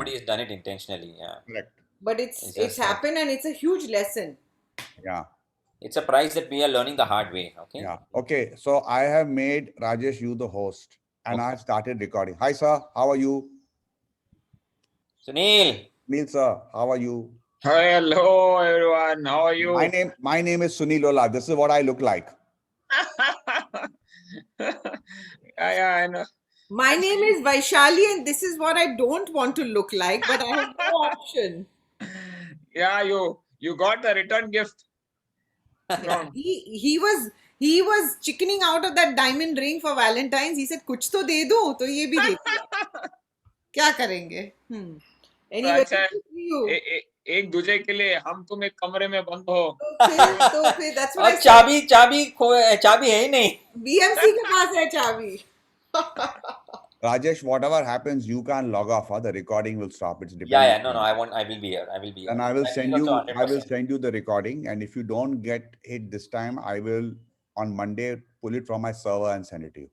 Nobody's done it intentionally. Yeah. Correct. But It's it's just like happened and it's a huge lesson. Yeah. it's a prize that we are learning the hard way. Okay. Yeah. Okay. So I have made Rajesh you the host and Okay. I have started recording. Hi, sir. How are you? Sunil. Neil, sir. How are you? Hi, hello everyone. How are My you? name, my name is Sunil Ola. This is what I look like. Yeah, I know. My name Actually, is Vaishali, and this is what I don't want to look like, but I have no option. yeah, you got the return gift Yeah, from. he was chickening out of that diamond ring for Valentine's. He said, "कुछ तो दे दो," तो ये भी दे दिया. क्या करेंगे? Anyway, अच्छा, good to see you. एक दूसरे के लिए हम तुम एक कमरे में बंद हो. तो फिर that's what और I said. चाबी है ही नहीं. BMC के पास है चाबी. Rajesh, whatever happens, you can log off. The recording will stop. It's Yeah, depending yeah. No, on no. you. I will be here. I will be here. And I will That is send also you. I will 100%. send you the recording. And if you don't get it this time, I will on Monday pull it from my server and send it to you.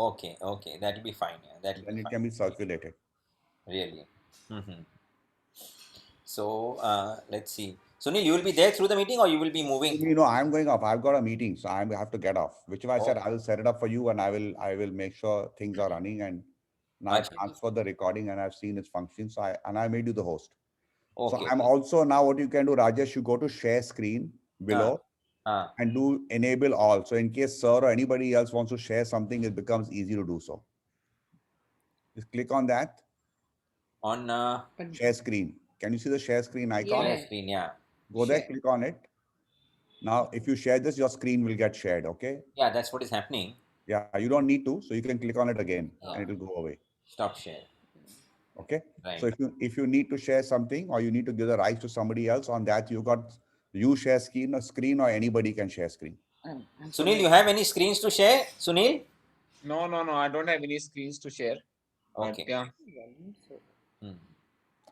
Okay, okay. That will be fine. Yeah, that will be Then it fine. can be circulated. Really. So let's see. Sunil, you will be there through the meeting or you will be moving? You know, I'm going off. I've got a meeting, so I have to get off. Which is why I said Oh, I will set it up for you, and I will make sure things are running. And now I acha. transferred the recording, and I've seen its function. So I made you the host. So Okay, I'm okay. also now what you can do, Rajesh. You go to share screen Uh, below uh, and do enable all. So in case sir or anybody else wants to share something, it becomes easy to do so. Just click on that on share screen. Can you see the share screen icon? share Yeah. screen, yeah. Go there, Share. click on it. Now, if you share this, your screen will get shared. Okay. Yeah, that's what is happening. Yeah, you don't need to, so you can click on it again and Yeah. it will go away. Stop share. Okay. So Right. if you need to share something or you need to give the rights to somebody else on that, you got you share screen or anybody can share screen. I'm Sunil, you have any screens to share? Sunil? No, no, no. I don't have any screens to share. But Okay. yeah, Hmm.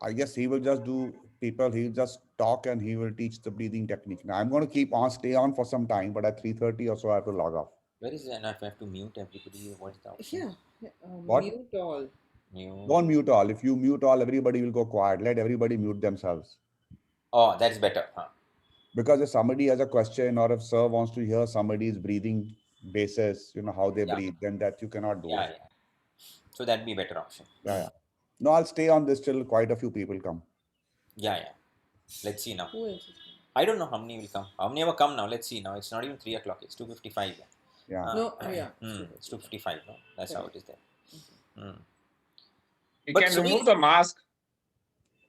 I guess he will just do people, he'll just talk and he will teach the breathing technique. Now I'm going to keep on, stay on for some time, but at 3:30 or so I have to log off. Where is it? And if I have to mute everybody, what is the option? Yeah. What? Mute all. Mute. Don't mute all. If you mute all, everybody will go quiet. Let everybody mute themselves. Oh, that is better. Huh. Because if somebody has a question or if sir wants to hear somebody's breathing basis, how they Yeah. breathe, then that you cannot do Yeah, it. yeah. So that'd be a better option. Yeah, yeah. No, I'll stay on this till quite a few people come. Yeah, yeah. Let's see now. Who else is I don't know how many will come. How many ever come now? Let's see now. It's not even 3 o'clock. It's 2:55. Yeah. No, yeah. It's 2:55. No, that's how it is there. you But can Sunil, remove the mask.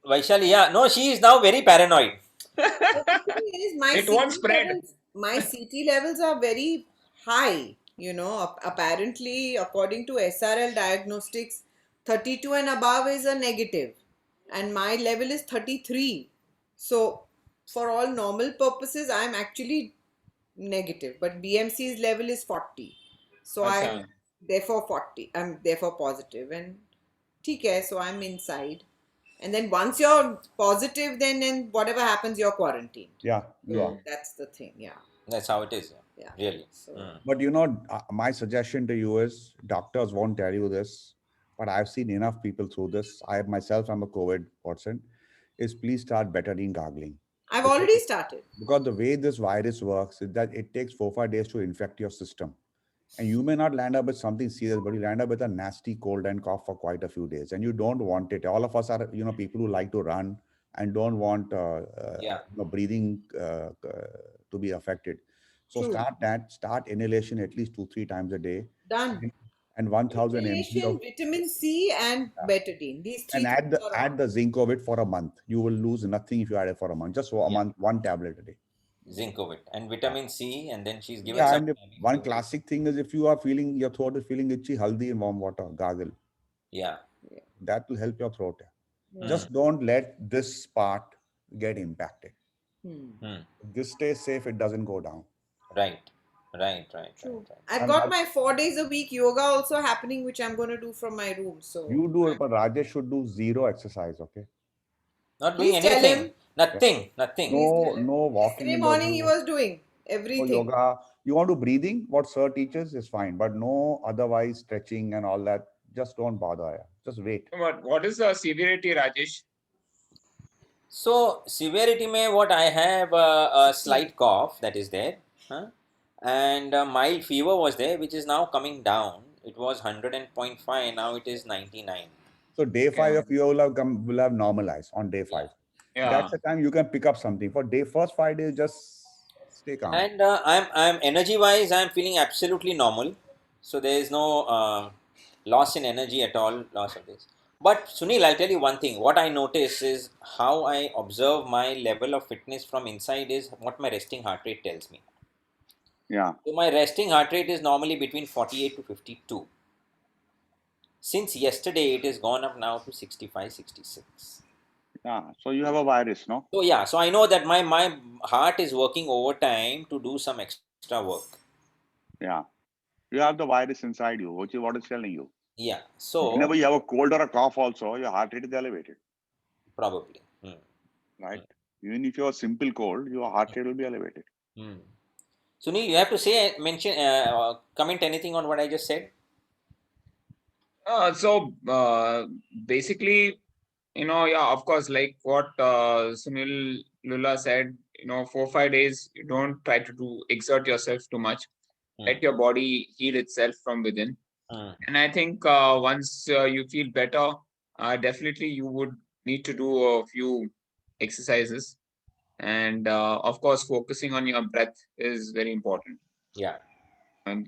Vaishali, yeah, no, she is now very paranoid. The thing is, It won't spread. my CT levels are very high. Apparently, according to SRL diagnostics, 32 and above is a negative, and my level is 33. So, for all normal purposes, I'm actually negative, but BMC's level is 40. So, I'm Acha. therefore 40. I'm therefore positive, and okay, so I'm inside. And then once you're positive, then whatever happens, you're quarantined. Yeah, you are. So that's the thing. Yeah. That's how it is. Yeah. Really. So But my suggestion to you is doctors won't tell you this, but I've seen enough people through this. I myself, I'm a COVID person, is please start bettering gargling. I've Because, already started. because the way this virus works is that it takes 4 5 days to infect your system. And you may not land up with something serious, but you land up with a nasty cold and cough for quite a few days. And you don't want it. All of us are, people who like to run and don't want Yeah. breathing to be affected. So True. start inhalation at least 2 3 times a day, Done. and 1,000 mg Inhalation, of vitamin C, and betadine. These three and things are add on. the zinc of it for a month. You will lose nothing if you add it for a month. Just for a Yeah. month, one tablet a day. Zinc of it and vitamin C, and then she's given Yeah, some. and one classic thing is if you are feeling your throat is feeling itchy, haldi in warm water, gargle. Yeah. That will help your throat. Yeah. Just don't let this part get impacted. Hmm. This stays safe, it doesn't go down. Right. Right. Right. True. Right. Right. I've And got my 4 days a week yoga also happening, which I'm going to do from my room. So you do it, but Rajesh should do zero exercise, okay? Not doing please tell anything. him. Nothing. Nothing. Please tell him. No walking Yesterday in the morning he room, was doing no everything. yoga. You want to breathing, what sir teaches is fine, but no otherwise stretching and all that. just don't bother. Yeah. Just wait. But what is the severity, Rajesh? So severity may what I have a slight cough that is there, huh? And mild fever was there, which is now coming down. It was 100.5, now it is 99. So day 5 Yeah. of you will have normalized on day Yeah. 5. Yeah. That's the time you can pick up something. For day first 5 days, just stay calm. And I'm energy wise, I'm feeling absolutely normal. So there is no loss in energy at all, loss of this. But Sunil, I'll tell you one thing. What I notice is how I observe my level of fitness from inside is what my resting heart rate tells me. Yeah. So my resting heart rate is normally between 48 to 52. Since yesterday, it has gone up now to 65, 66. Yeah. So you have a virus, no? So yeah, so I know that my heart is working overtime to do some extra work. Yeah. You have the virus inside you, which is what it's telling you. Yeah, Whenever so you have a cold or a cough, also, your heart rate is elevated, probably. right? Even if you have a simple cold, your heart rate will be elevated. Hmm. Sunil, you have to say, mention, comment anything on what I just said? So basically, yeah, of course, like what Sunil Lula said, 4 5 days, you don't try to exert yourself too much. Let your body heal itself from within. Hmm. And I think once you feel better, definitely you would need to do a few exercises. And of course, focusing on your breath is very important. Yeah. And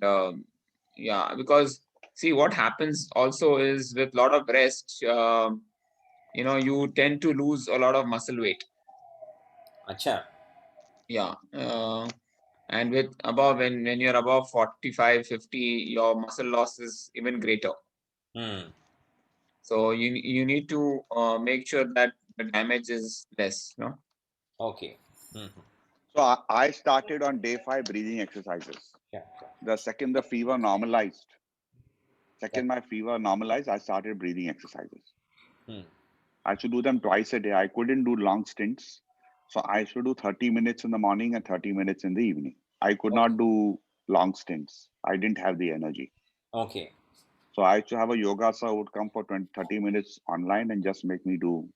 yeah, because see what happens also is with a lot of rest, you tend to lose a lot of muscle weight. Acha. Yeah. And with above when you're above 45, 50, your muscle loss is even greater. Hmm. So you need to make sure that the damage is less. Okay. Hmm. So I started on day 5 breathing exercises. Yeah. The second the fever normalized, Yeah. second my fever normalized, I started breathing exercises. Hmm. I should do them twice a day. I couldn't do long stints. So I should do 30 minutes in the morning and 30 minutes in the evening. I could Okay. not do long stints. I didn't have the energy. Okay. So I used to have a yoga sir who would come for 20, 30 minutes online and just make me do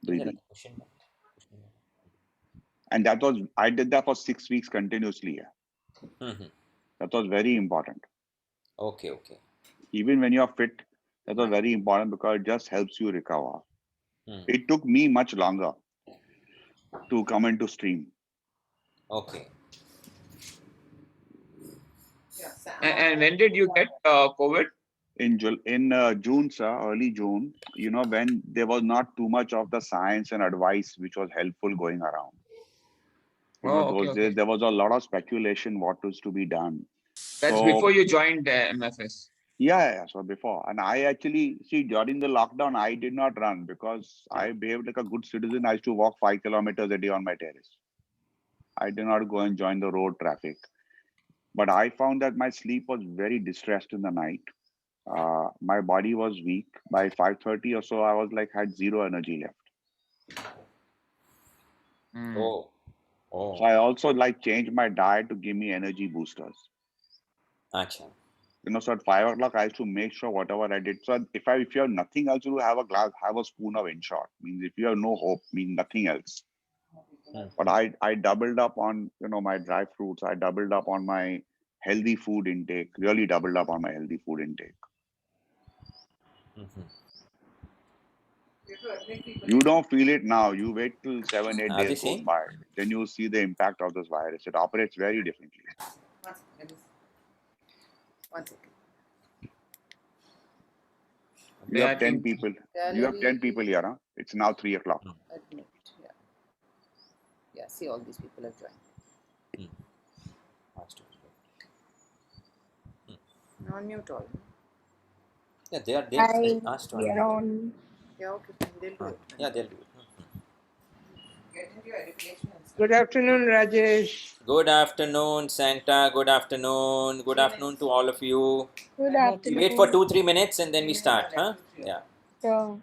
breathing. Question. And I did that for 6 weeks continuously. Yeah. Hmm. That was very important. Okay. Okay. Even when you're fit, that was very important because it just helps you recover. Hmm. It took me much longer to come into stream. Okay. And when did you get COVID? In June, sir, early June, when there was not too much of the science and advice which was helpful going around. Oh, okay, Those okay. days there was a lot of speculation what was to be done. That's So before you joined MFS. yeah. So before, and I actually see during the lockdown, I did not run because I behaved like a good citizen. I used to walk 5 kilometers a day on my terrace. I did not go and join the road traffic. But I found that my sleep was very distressed in the night. My body was weak. By 5:30 or so, I was like had zero energy left. Mm. Oh. So Oh. I also like changed my diet to give me energy boosters. Acha. So at 5 o'clock, I used to make sure whatever I did. So if you have nothing else to do, have a spoon of in short. Means if you have no hope, means nothing else. Hmm. But I doubled up on my dry fruits. I doubled up on my healthy food intake. Really doubled up on my healthy food intake. Hmm. You don't feel it now. You wait till 7 8 days goes Aditi? by. Then you see the impact of this virus. It operates very differently. One second. You Yeah, I have 10 think people. You have 10 people here, huh? It's now 3 o'clock. Admit. Yeah. Yeah. See, all these people have joined. Non-mute all. Yeah, they are. Hi, Asked we one. are on. Yeah. Okay. Fine. They'll do it. Yeah, they'll do it. Get into your education and stuff. Good afternoon, Rajesh. Good afternoon, Santa. Good afternoon. Good afternoon to all of you. Good I hope We wait for afternoon. 2 3 minutes and then we start, huh? Yeah. So,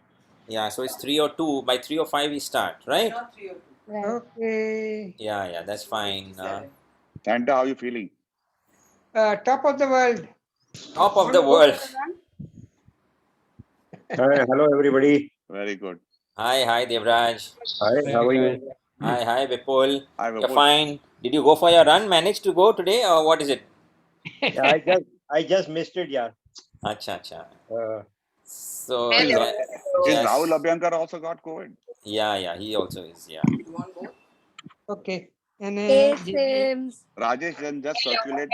Yeah, so it's 3 or 2. By 3 or 5 we start, right? Not 3 or 2. right. Okay. Yeah, that's fine. 7. Santa, how are you feeling? Top of the world. Top of Want the to go for world. a run? Hi, hello everybody. Very good. Hi, Devraj. Hi, how are you? Hi, Vipul. Hi, You're Vipul. fine. Did you go for your run? Managed to go today, or what is it? Yeah, I just missed it, yeah. Acha, acha. Uh, So, Is, is Rahul yes. Abhyankar also got COVID? Yeah, he also is. Yeah. Okay. And Hey, Sims. Rajesh, then just circulate.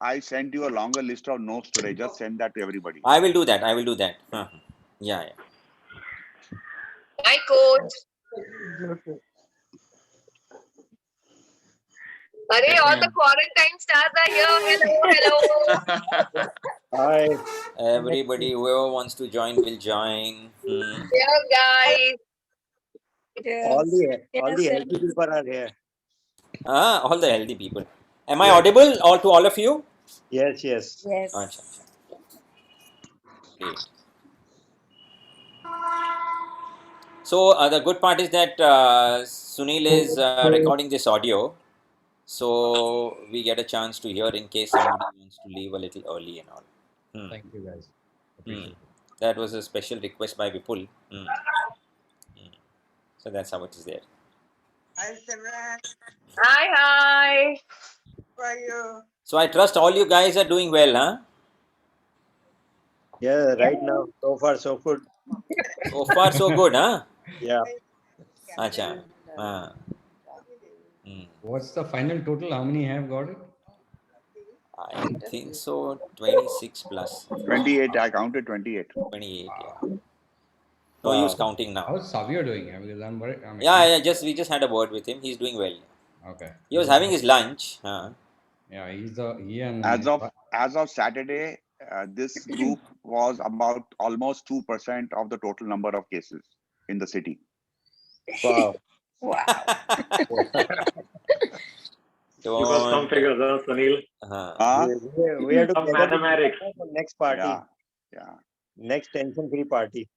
I sent you a longer list of notes today. Just send that to everybody. I will do that. I will do that. Yeah. Hi, coach. okay. Arey, all the quarantine stars are here. Hello. Hi. Everybody, whoever wants to join will join. Hello, guys. All Yes. the healthy people are here. All the healthy people. Am I Yes, audible all to all of you? yes. Yes. Acha, acha. Great. So the good part is that Sunil is recording this audio, so we get a chance to hear in case somebody wants to leave a little early and all. Thank you guys. Hmm. Appreciate it. That was a special request by Vipul. So that's how it is there. Hi, Simran. Hi. How are you? So I trust all you guys are doing well, huh? Yeah, right now, so far so good. So far so good, huh? Yeah. Acha. Hmm. What's the final total? How many have got it? I think so. 26 plus 28. I counted 28. 28. Yeah. Wow. No use Wow. counting now. How's Savio doing? Because I'm worried. I mean, Yeah. Just we just had a word with him. He's doing well. okay. He was having his lunch. Yeah, he and As of Saturday, this group was about almost 2% of the total number of cases in the city. Wow. Wow. Give us some Don't. figures, Sunil. Huh? We have to Some gather the mathematics. data for next party, Yeah. next tension-free party.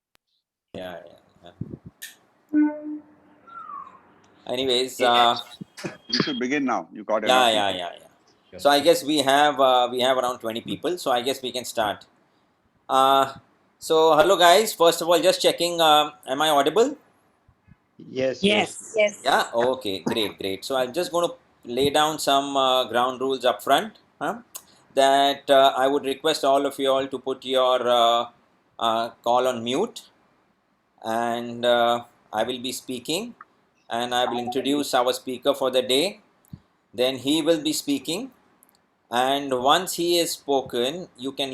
Yeah. Anyways, You should begin now. You got enough yeah. people. So I just guess we have around 20 people. So I guess we can start. Uh, so hello guys. First of all, just checking. Am I audible? Yes. Yes. Yeah. Okay. Great. So I'm just going to lay down some ground rules up front. That I would request all of you all to put your call on mute, and I will be speaking, and I will introduce our speaker for the day. Then he will be speaking, and once he is spoken, you can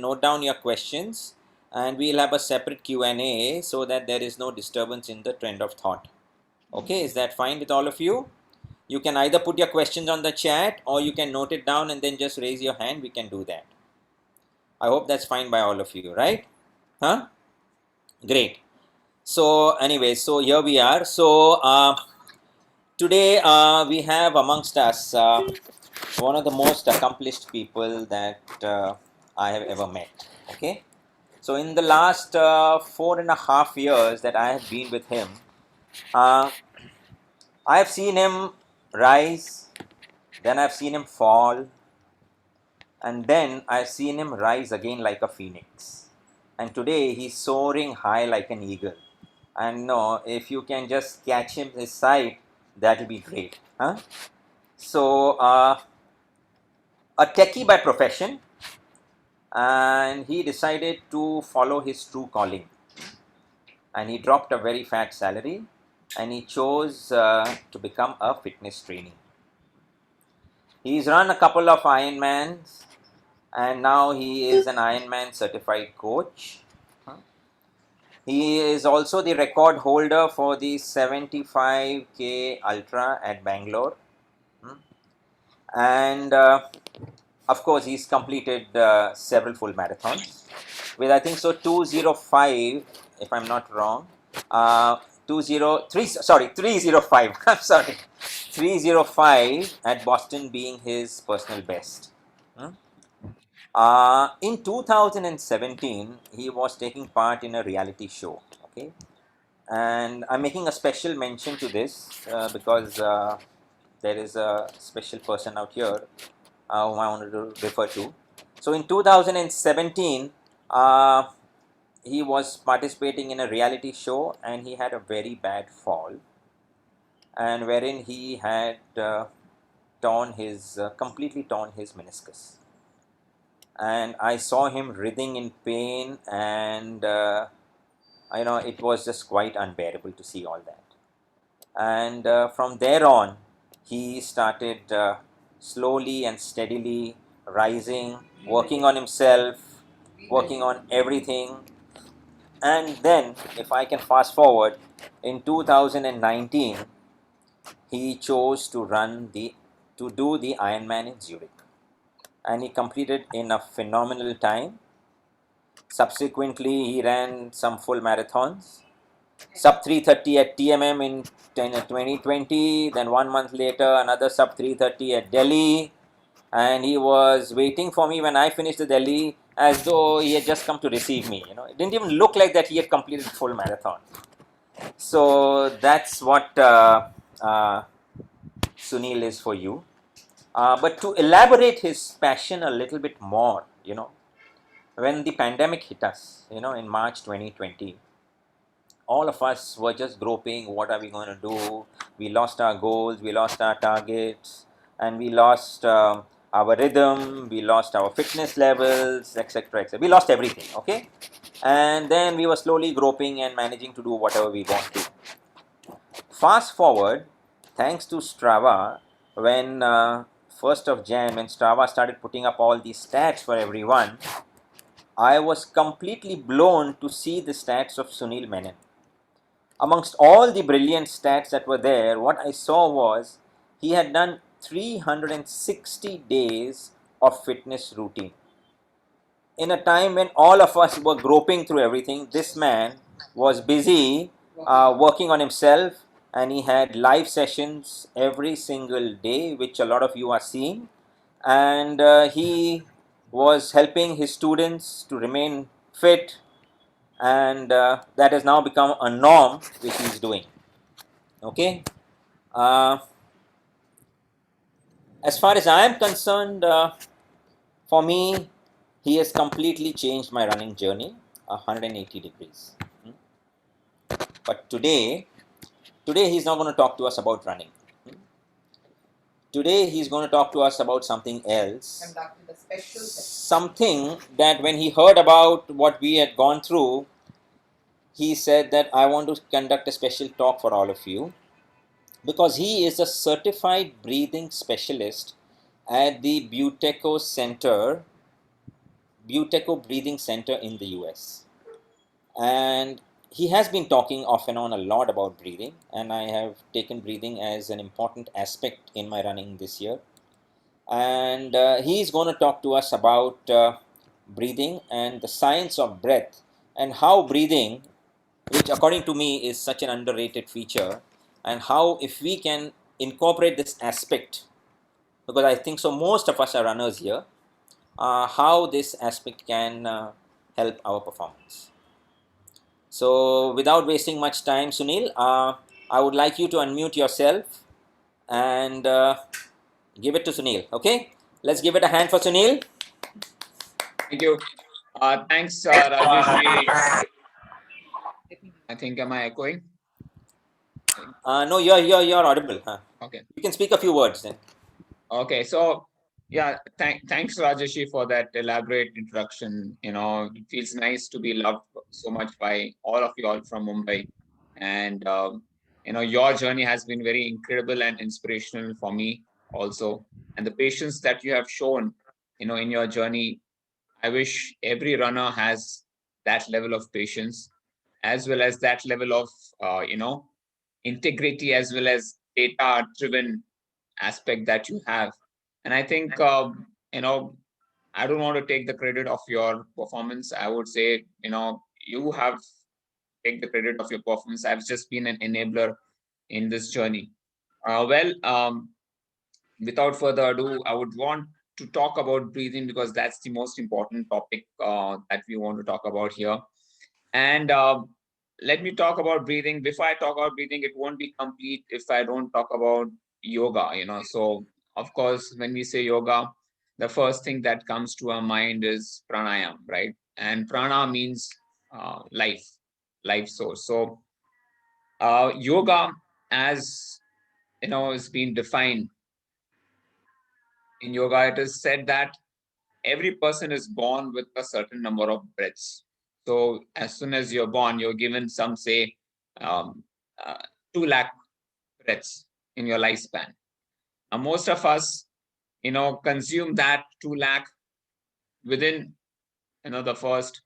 note down your questions, and we'll have a separate Q&A so that there is no disturbance in the trend of thought. Okay, is that fine with all of you? You can either put your questions on the chat or you can note it down and then just raise your hand. We can do that. I hope that's fine by all of you, right? Huh? Great. So, anyway, so here we are. So, today we have amongst us one of the most accomplished people that I have ever met. Okay. So, in the last 4.5 years that I have been with him, uh, I have seen him rise, then I've seen him fall, and then I've seen him rise again like a phoenix. And today he's soaring high like an eagle. And no, if you can just catch him his sight, that'll be great. Huh? So, a techie by profession, and he decided to follow his true calling. And he dropped a very fat salary, and he chose to become a fitness trainee. He's run a couple of Ironmans, and now he is an Ironman certified coach. He is also the record holder for the 75K Ultra at Bangalore. And of course, he's completed several full marathons with, I think so, 205, if I'm not wrong. 203, sorry, 305. I'm sorry. 305 at Boston being his personal best. In 2017, he was taking part in a reality show. Okay, and I'm making a special mention to this because there is a special person out here whom I wanted to refer to. So in 2017, he was participating in a reality show and he had a very bad fall, and wherein he had completely torn his meniscus. And I saw him writhing in pain, and it was just quite unbearable to see all that. And from there on, he started slowly and steadily rising, working on himself, working on everything. And then, if I can fast forward, in 2019, he chose to do the Ironman in Zurich, and he completed in a phenomenal time. Subsequently, he ran some full marathons, sub 3:30 at TMM in 2020. Then 1 month later, another sub 3:30 at Delhi, and he was waiting for me when I finished the Delhi as though he had just come to receive me. It didn't even look like that he had completed full marathon. So that's what Sunil is for you. But to elaborate his passion a little bit more, when the pandemic hit us, in March 2020, all of us were just groping, what are we going to do? We lost our goals, we lost our targets, and we lost our rhythm, we lost our fitness levels, etc., etc. We lost everything, okay? And then we were slowly groping and managing to do whatever we want to. Fast forward, thanks to Strava, when 1st of Jan, when Strava started putting up all these stats for everyone, I was completely blown to see the stats of Sunil Menon. Amongst all the brilliant stats that were there, what I saw was he had done 360 days of fitness routine. In a time when all of us were groping through everything, this man was busy working on himself, and he had live sessions every single day, which a lot of you are seeing. And he was helping his students to remain fit, and that has now become a norm which he is doing. Okay. Uh, as far as I am concerned, for me, he has completely changed my running journey 180 degrees. But today he's not going to talk to us about running. Today he's going to talk to us about something else. Something that when he heard about what we had gone through, he said that I want to conduct a special talk for all of you, because he is a certified breathing specialist at the Buteco Breathing Center in the US. And he has been talking off and on a lot about breathing, and I have taken breathing as an important aspect in my running this year. And he's going to talk to us about breathing and the science of breath, and how breathing, which according to me is such an underrated feature, and how if we can incorporate this aspect, because I think so most of us are runners here, how this aspect can help our performance. So without wasting much time, Sunil, I would like you to unmute yourself and give it to Sunil. Okay, let's give it a hand for Sunil. Thank you. Thanks, Rajesh. I think, am I echoing? No, you're audible. Huh? Okay. You can speak a few words then. Okay, so yeah, thanks Rajeshi for that elaborate introduction. It feels nice to be loved so much by all of you all from Mumbai, and your journey has been very incredible and inspirational for me also, and the patience that you have shown, in your journey. I wish every runner has that level of patience, as well as that level of integrity, as well as data driven aspect that you have. And I think, I don't want to take the credit of your performance. I would say, you have take the credit of your performance. I've just been an enabler in this journey. Without further ado, I would want to talk about breathing, because that's the most important topic that we want to talk about here. And let me talk about breathing. Before I talk about breathing, it won't be complete if I don't talk about yoga. So of course, when we say yoga, the first thing that comes to our mind is pranayam, right? And prana means life source. So yoga, as is being defined in yoga, it is said that every person is born with a certain number of breaths. So as soon as you're born, you're given some say um, uh, 2 lakh breaths in your lifespan. Now, most of us, consume that 2 lakh within, the first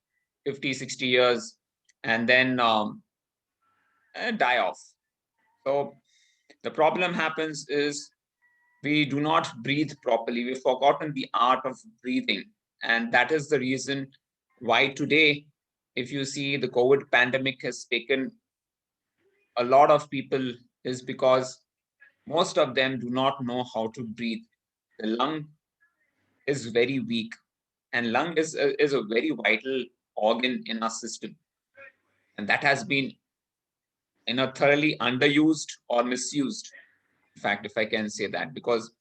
50, 60 years, and then die off. So the problem happens is we do not breathe properly. We've forgotten the art of breathing. And that is the reason why today, if you see the COVID pandemic has taken a lot of people, is because most of them do not know how to breathe. The lung is very weak, and lung is a very vital organ in our system. And that has been thoroughly underused or misused. In fact, if I can say that, because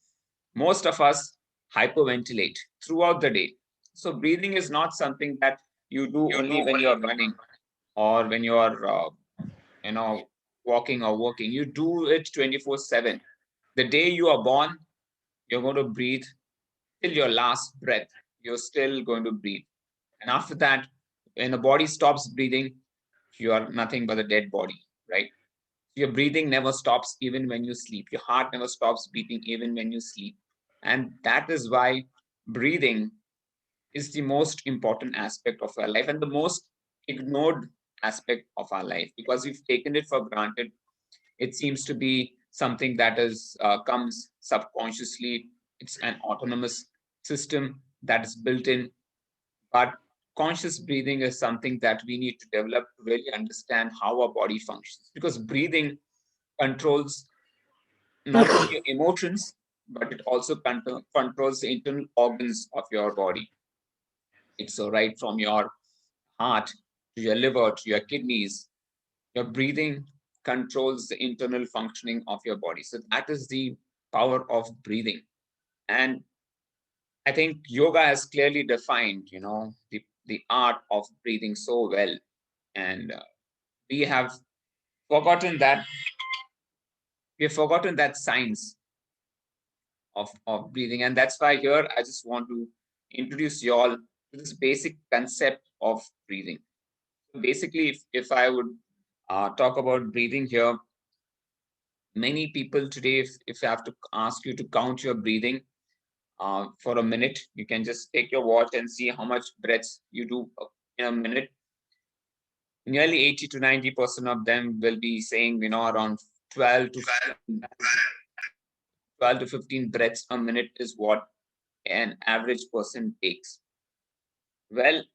most of us hyperventilate throughout the day. So breathing is not something that you do only when you're running or when you're, walking or working. You do it 24/7. The day you are born, you're going to breathe till your last breath. You're still going to breathe. And after that, when the body stops breathing, you are nothing but a dead body, right? Your breathing never stops even when you sleep. Your heart never stops beating even when you sleep. And that is why breathing is the most important aspect of our life and the most ignored aspect of our life, because we've taken it for granted. It seems to be something that is comes subconsciously. It's an autonomous system that is built in. But conscious breathing is something that we need to develop to really understand how our body functions, because breathing controls not only your emotions, but it also controls the internal organs of your body. It's so right from your heart to your liver to your kidneys. Your breathing controls the internal functioning of your body. So that is the power of breathing. And I think yoga has clearly defined, the art of breathing so well. And we have forgotten that science of breathing. And that's why here I just want to introduce you all to this basic concept of breathing. Basically, if I would talk about breathing here, many people today, if I have to ask you to count your breathing for a minute, you can just take your watch and see how much breaths you do in a minute. Nearly 80 to 90% of them will be saying, around 12 to 12 to 15 breaths a minute is what an average person takes. Well,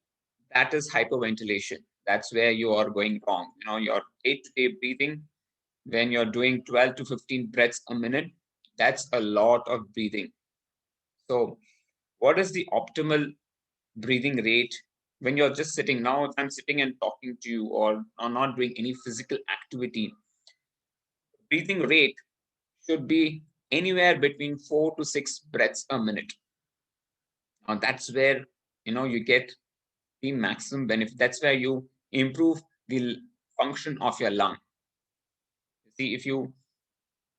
that is hyperventilation. That's where you are going wrong. Your day-to-day breathing, when you're doing 12 to 15 breaths a minute, that's a lot of breathing. So what is the optimal breathing rate when you're just sitting? Now, if I'm sitting and talking to you or not doing any physical activity, breathing rate should be anywhere between 4 to 6 breaths a minute. Now, that's where, you get the maximum benefit. That's where you improve the function of your lung. See, if you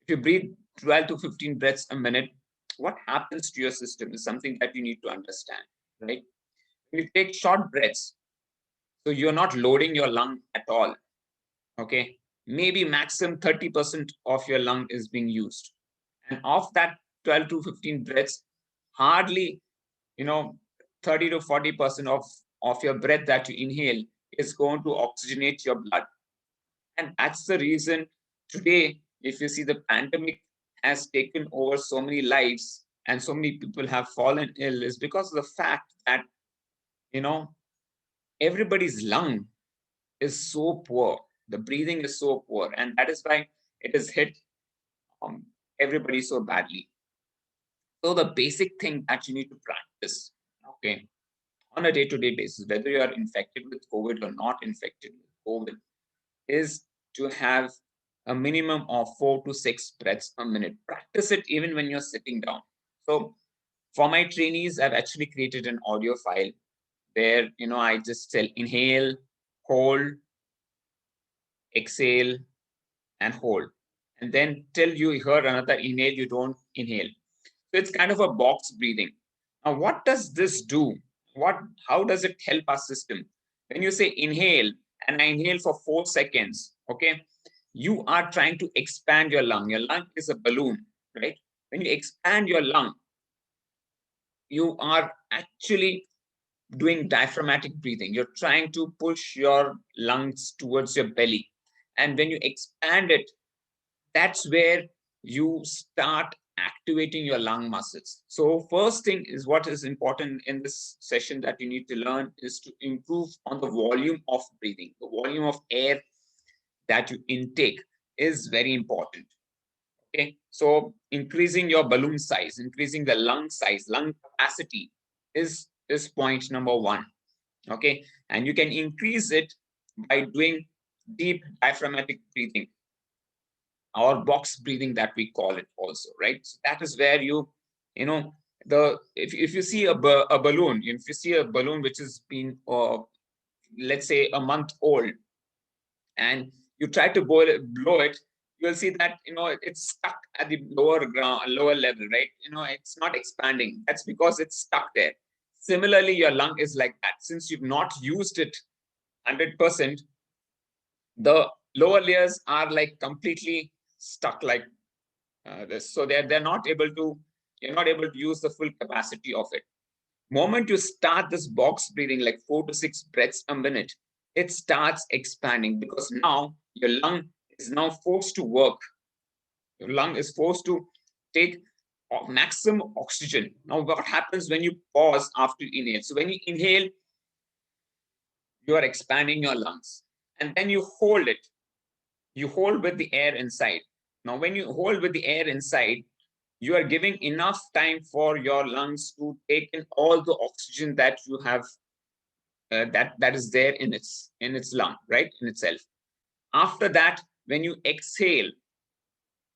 breathe 12 to 15 breaths a minute, what happens to your system is something that you need to understand, right? You take short breaths, so you're not loading your lung at all. Okay, maybe maximum 30% of your lung is being used, and of that 12 to 15 breaths, hardly 30 to 40% of your breath that you inhale is going to oxygenate your blood. And that's the reason today, if you see, the pandemic has taken over so many lives and so many people have fallen ill, is because of the fact that everybody's lung is so poor, the breathing is so poor, and that is why it has hit everybody so badly. So the basic thing that you need to practice, okay, on a day-to-day basis, whether you are infected with COVID or not infected with COVID, is to have a minimum of 4 to 6 breaths a minute. Practice it even when you're sitting down. So for my trainees, I've actually created an audio file where I just tell inhale, hold, exhale, and hold. And then till you hear another inhale, you don't inhale. So it's kind of a box breathing. Now, what does this do? How does it help our system? When you say inhale, and I inhale for 4 seconds, okay, you are trying to expand your lung. Your lung is a balloon, right? When you expand your lung, you are actually doing diaphragmatic breathing. You're trying to push your lungs towards your belly. And when you expand it, that's where you start activating your lung muscles. So first thing is what is important in this session that you need to learn is to improve on the volume of breathing. The volume of air that you intake is very important. Okay, so increasing your balloon size, increasing the lung size, lung capacity is point number one. Okay, and you can increase it by doing deep diaphragmatic breathing or box breathing that we call it also, right? So that is where you know, if you see a balloon, if you see a balloon which has been, let's say, a month old, and you try to blow it, you'll see that, it's stuck at the lower level, right? It's not expanding. That's because it's stuck there. Similarly, your lung is like that. Since you've not used it 100%, the lower layers are like completely stuck like this. So they're not able to, you're not able to use the full capacity of it. Moment you start this box breathing, like 4 to 6 breaths a minute, it starts expanding, because now your lung is now forced to work. Your lung is forced to take maximum oxygen. Now, what happens when you pause after you inhale? So when you inhale, you are expanding your lungs, and then you hold it. You hold with the air inside. Now, when you hold with the air inside, you are giving enough time for your lungs to take in all the oxygen that you have, that is there in its lung, right, in itself. After that, when you exhale,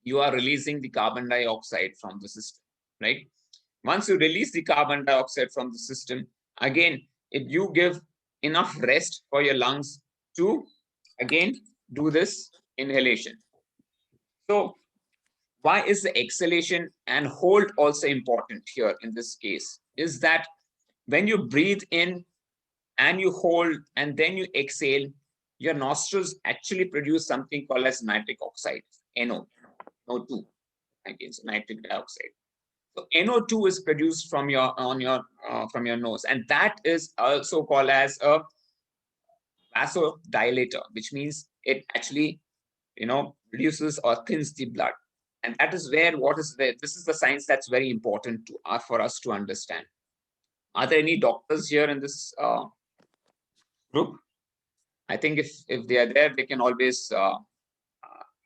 you are releasing the carbon dioxide from the system, right? Once you release the carbon dioxide from the system, again, you give enough rest for your lungs to again do this inhalation. So why is the exhalation and hold also important here in this case? Is that when you breathe in and you hold and then you exhale, your nostrils actually produce something called as nitric oxide, NO, NO2, nitric dioxide. So NO2 is produced from your nose, and that is also called as a vasodilator, which means it actually, reduces or thins the blood. And that is where this is the science that's very important for us to understand. Are there any doctors here in this group? I think if they are there, they can always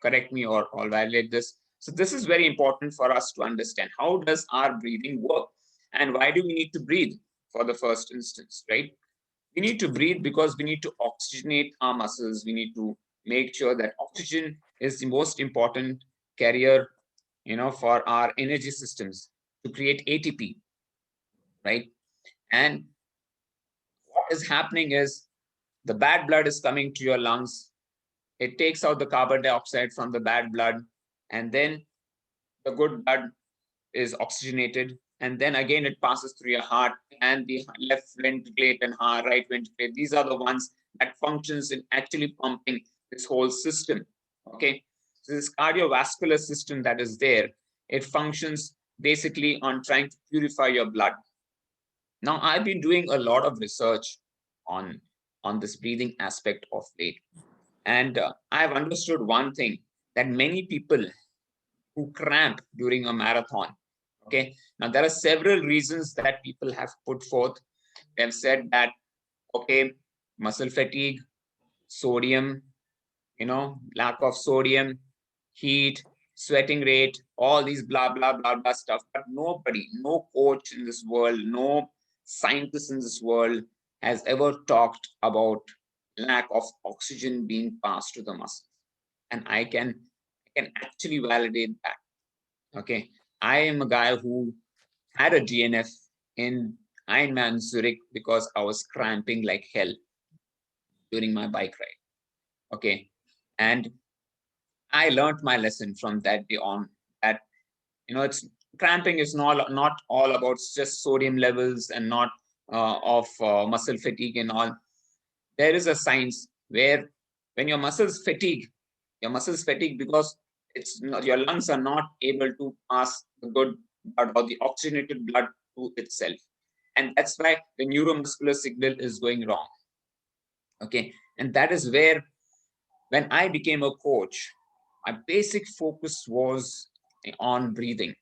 correct me or validate this. So this is very important for us to understand. How does our breathing work? And why do we need to breathe for the first instance, right? We need to breathe because we need to oxygenate our muscles. We need to make sure that oxygen is the most important carrier, for our energy systems to create ATP, right? And what is happening is the bad blood is coming to your lungs. It takes out the carbon dioxide from the bad blood, and then the good blood is oxygenated, and then again it passes through your heart and the left ventricle and right ventricle. These are the ones that functions in actually pumping this whole system. Okay, so this cardiovascular system that is there, it functions basically on trying to purify your blood. Now, I've been doing a lot of research on this breathing aspect of late, and I've understood one thing, that many people who cramp during a marathon. Okay, now there are several reasons that people have put forth. They've said that, okay, muscle fatigue, sodium, lack of sodium, heat, sweating rate, all these blah, blah, blah, blah stuff. But nobody, no coach in this world, no scientist in this world has ever talked about lack of oxygen being passed to the muscles. And I can actually validate that. Okay, I am a guy who had a DNF in Ironman Zurich because I was cramping like hell. during my bike ride. Okay. And I learned my lesson from that day on, that, it's cramping is not all about just sodium levels and not of muscle fatigue and all. There is a science where when your muscles fatigue because it's not, your lungs are not able to pass the good blood or the oxygenated blood to itself, and that's why the neuromuscular signal is going wrong. Okay. And that is where, when I became a coach, my basic focus was on breathing.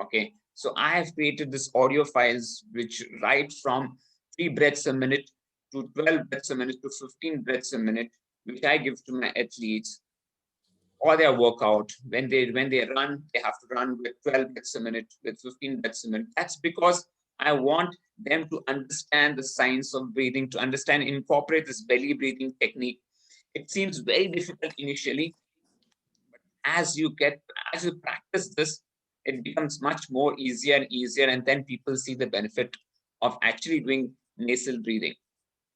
Okay. So I have created this audio files which write from 3 breaths a minute to 12 breaths a minute to 15 breaths a minute, which I give to my athletes or their workout. When they run, they have to run with 12 breaths a minute, with 15 breaths a minute. That's because I want them to understand the science of breathing, to understand, incorporate this belly breathing technique. It seems very difficult initially, but as you practice this, it becomes much more easier and easier, and then people see the benefit of actually doing nasal breathing.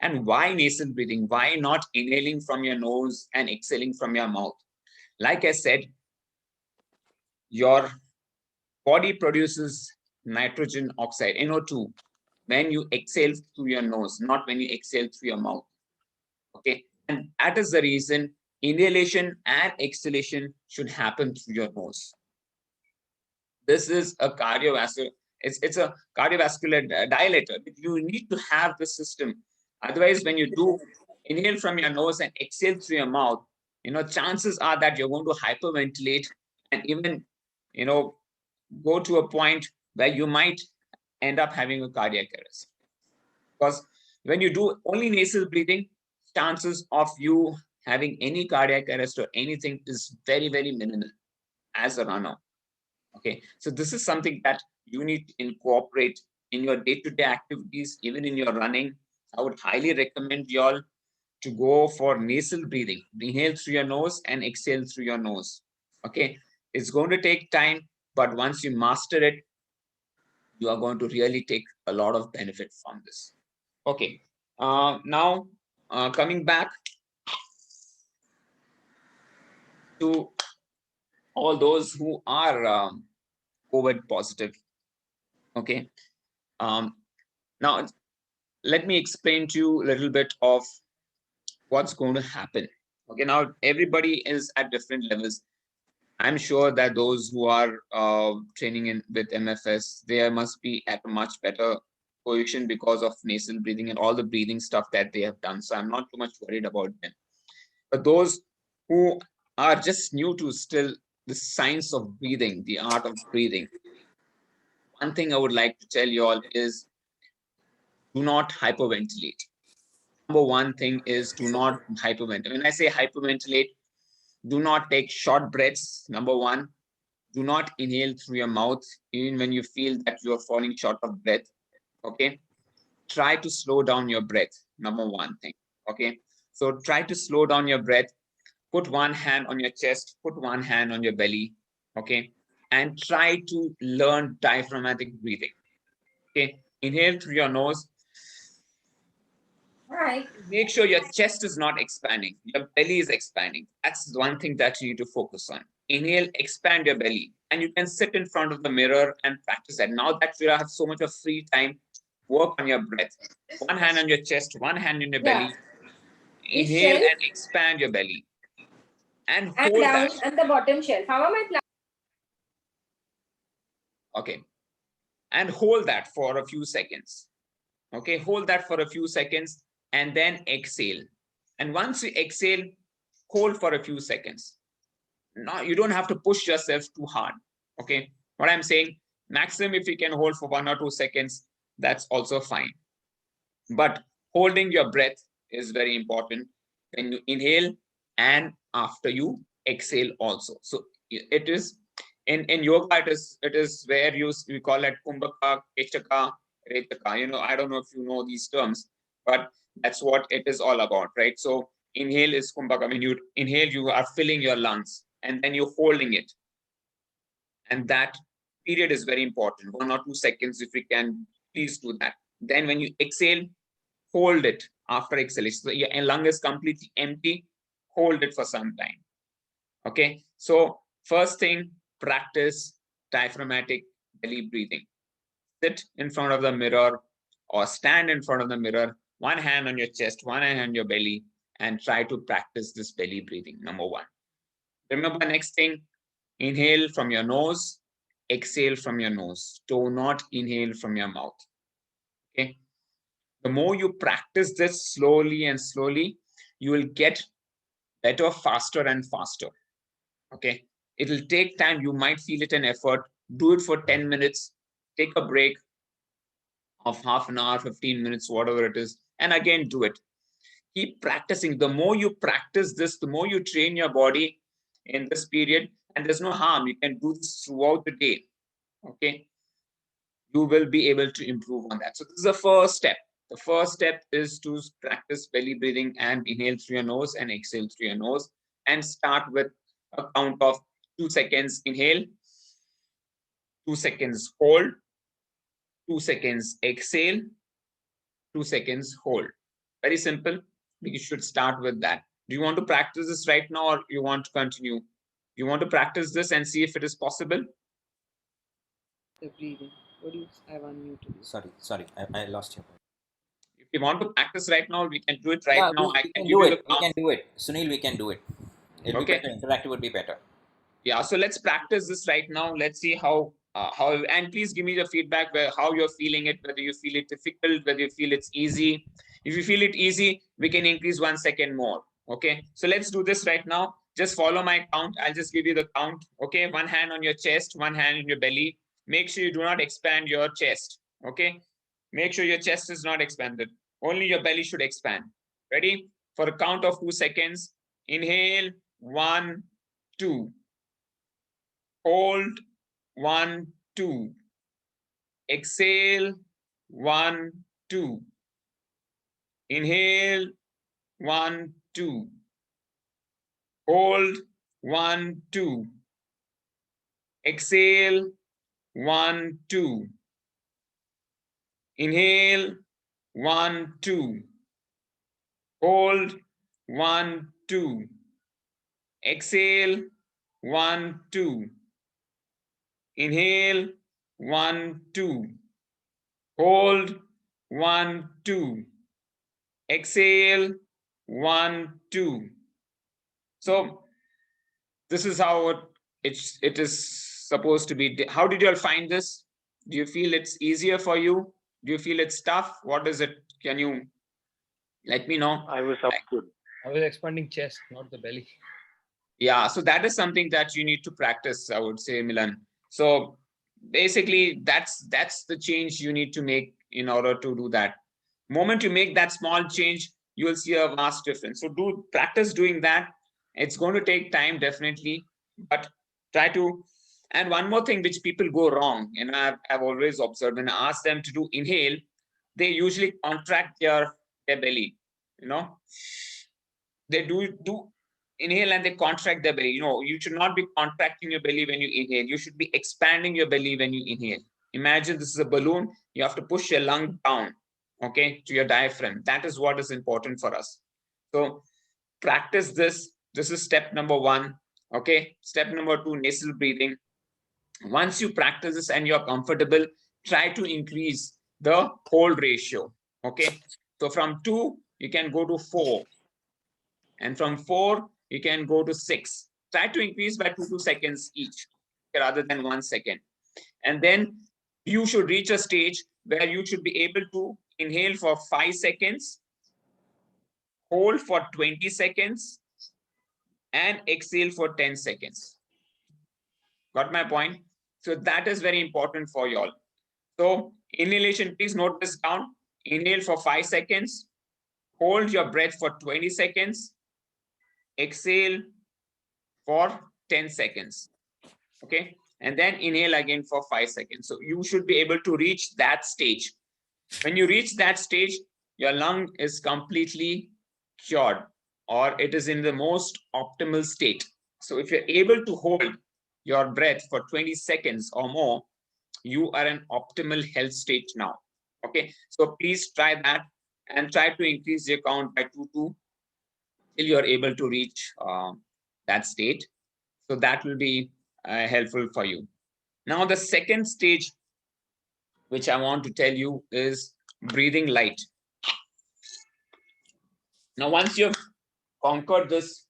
And why nasal breathing? Why not inhaling from your nose and exhaling from your mouth? Like I said, your body produces nitrogen oxide, NO2, when you exhale through your nose, not when you exhale through your mouth. Okay. And that is the reason inhalation and exhalation should happen through your nose. This is a cardiovascular, it's a cardiovascular dilator. You need to have the system. Otherwise, when you do inhale from your nose and exhale through your mouth, chances are that you're going to hyperventilate and even, go to a point where you might end up having a cardiac arrest. Because when you do only nasal breathing, chances of you having any cardiac arrest or anything is very, very minimal as a runner. Okay, so this is something that you need to incorporate in your day-to-day activities, even in your running. I would highly recommend you all to go for nasal breathing. Inhale through your nose and exhale through your nose. Okay, it's going to take time, but once you master it, you are going to really take a lot of benefit from this. Okay, now coming back to all those who are COVID positive. Okay, now let me explain to you a little bit of what's going to happen. Okay, now everybody is at different levels. I'm sure that those who are training in with MFS, they must be at a much better position because of nasal breathing and all the breathing stuff that they have done. So I'm not too much worried about them. But those who are just new to still the science of breathing, the art of breathing, one thing I would like to tell you all is do not hyperventilate. Number one thing is do not hyperventilate. When I say hyperventilate, do not take short breaths. Number one, do not inhale through your mouth, even when you feel that you are falling short of breath. Okay. Try to slow down your breath. Number one thing. Okay. So try to slow down your breath. Put one hand on your chest, put one hand on your belly. Okay. And try to learn diaphragmatic breathing. Okay. Inhale through your nose. Right. Make sure your chest is not expanding. Your belly is expanding. That's one thing that you need to focus on. Inhale, expand your belly. And you can sit in front of the mirror and practice that. Now that you have so much of free time, work on your breath. One hand on your chest, one hand on your belly. Inhale and expand your belly. And hold down that. and the bottom shelf. How am I? Okay. And hold that for a few seconds. Okay, hold that for a few seconds and then exhale. And once you exhale, hold for a few seconds. Now, you don't have to push yourself too hard. Okay, what I'm saying, maximum if you can hold for 1 or 2 seconds, that's also fine. But holding your breath is very important when you inhale and after you exhale also. So it is in yoga, it is where we call it kumbhaka, kechaka, retaka. I don't know if you know these terms, but that's what it is all about, right? So inhale is kumbhaka. When you inhale, you are filling your lungs and then you're holding it. And that period is very important. 1 or 2 seconds, if we can, please do that. Then when you exhale, hold it after exhalation. So your lung is completely empty, hold it for some time. Okay, so first thing, practice diaphragmatic belly breathing. Sit in front of the mirror or stand in front of the mirror, one hand on your chest, one hand on your belly, and try to practice this belly breathing, number one. Remember, next thing, inhale from your nose, exhale from your nose. Do not inhale from your mouth. Okay. The more you practice this slowly and slowly, you will get better, faster and faster. Okay. It will take time. You might feel it an effort. Do it for 10 minutes. Take a break of half an hour, 15 minutes, whatever it is. And again, do it. Keep practicing. The more you practice this, the more you train your body in this period. And there's no harm. You can do this throughout the day. Okay. You will be able to improve on that. So this is the first step. The first step is to practice belly breathing and inhale through your nose and exhale through your nose, and start with a count of 2 seconds inhale, 2 seconds hold, 2 seconds exhale, 2 seconds hold. Very simple. You should start with that. Do you want to practice this right now, or you want to continue? You want to practice this and see if it is possible? The breathing. What do you? I've unmuted you. Sorry, I lost you. If you want to practice right now, we can do it right Yeah, now. I we can can give do you it. the We count. can do it. Sunil, we can do it. It'll be Okay. better. Interactive would be better. Yeah, so let's practice this right now. Let's see how and please give me the feedback where how you're feeling it, whether you feel it difficult, whether you feel it's easy. If you feel it easy, we can increase 1 second more. Okay, so let's do this right now. Just follow my count. I'll just give you the count. Okay, one hand on your chest, one hand in your belly. Make sure you do not expand your chest. Okay, make sure your chest is not expanded. Only your belly should expand. Ready? For a count of 2 seconds. Inhale, 1, 2. Hold, 1, 2. Exhale, 1, 2. Inhale, 1, 2. Hold, 1, 2. Exhale, 1, 2. Inhale, 1, 2. Hold, 1, 2. Exhale, 1, 2. Inhale, 1, 2. Hold, 1, 2. Exhale, 1, 2. So this is how it is supposed to be. How did you all find this? Do you feel it's easier for you? Do you feel it's tough? What is it? Can you let me know? I was up good. I was expanding chest, not the belly. Yeah, so that is something that you need to practice, I would say, Milan. So basically, that's the change you need to make in order to do that. Moment you make that small change, you will see a vast difference. So do practice doing that. It's going to take time, definitely, but try to. And one more thing which people go wrong, and I've always observed, when I ask them to do inhale, they usually contract their belly. You know, they do inhale and they contract their belly. You know, you should not be contracting your belly when you inhale. You should be expanding your belly when you inhale. Imagine this is a balloon. You have to push your lung down, okay, to your diaphragm. That is what is important for us. So practice this. This is step number 1. Okay. Step number 2, nasal breathing. Once you practice this and you're comfortable, try to increase the hold ratio. Okay. So from 2, you can go to 4. And from 4, you can go to 6. Try to increase by 2 seconds each rather than 1 second. And then you should reach a stage where you should be able to inhale for 5 seconds, hold for 20 seconds, and exhale for 10 seconds. Got my point? So that is very important for you all. So inhalation, please note this down. Inhale for 5 seconds, hold your breath for 20 seconds, exhale for 10 seconds. Okay. And then inhale again for 5 seconds. So you should be able to reach that stage. When you reach that stage, your lung is completely cured, or it is in the most optimal state. So if you're able to hold your breath for 20 seconds or more, you are in optimal health state now. Okay. So please try that and try to increase your count by 2 till you're able to reach that state. So that will be helpful for you. Now, the second stage, which I want to tell you, is breathing light. Now, once you've conquered this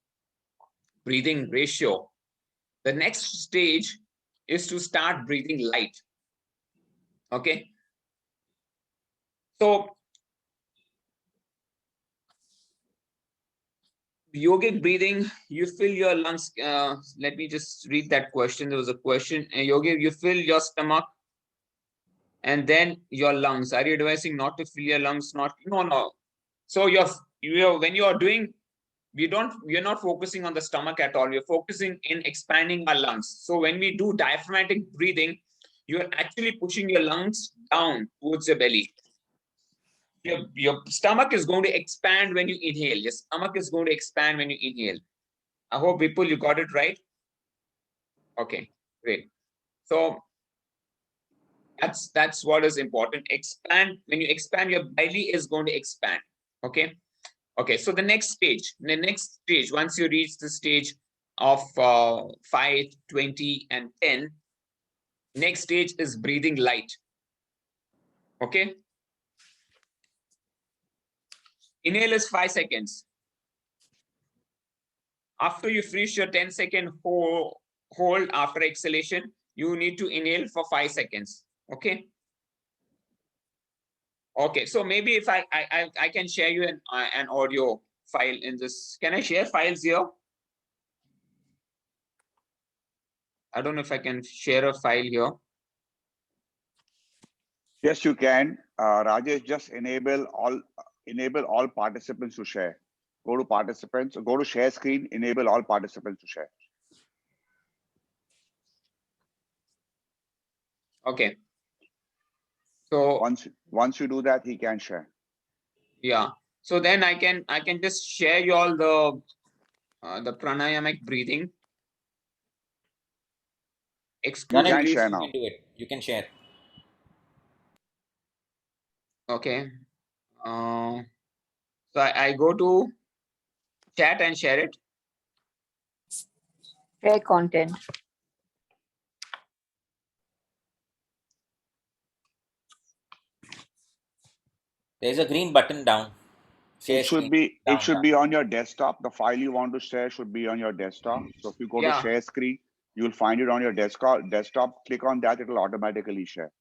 breathing ratio, the next stage is to start breathing light. Okay. So, yogic breathing, you fill your lungs. Let me just read that question. There was a question. Yogic, you fill your stomach and then your lungs. Are you advising not to fill your lungs? No. So when you are doing, we're not focusing on the stomach at all. We're focusing in expanding our lungs. So when we do diaphragmatic breathing, you're actually pushing your lungs down towards your belly. Your stomach is going to expand when you inhale. Your stomach is going to expand when you inhale. I hope, Vipul, you got it right. Okay, great. So that's what is important. Expand. When you expand, your belly is going to expand. Okay. Okay. So the next stage, once you reach the stage of 5, 20, and 10, next stage is breathing light. Okay. Inhale is 5 seconds. After you finish your 10-second hold after exhalation, you need to inhale for 5 seconds. Okay. Okay, so maybe if I can share you an audio file in this. Can I share files here? I don't know if I can share a file here. Yes, you can. Rajesh, just enable all participants to share. Go to participants, go to share screen, enable all participants to share. Okay. So once you do that, he can share. Yeah. So then I can just share you all the pranayamic breathing. Ganesh, can share you now. can do it. You can share. Okay. So I go to chat and share it. Share content. There's a green button down. Share It should screen. be Down. on your desktop. The file you want to share should be on your desktop. So if you go to share screen, you'll find it on your desktop. Click on that, it'll automatically share.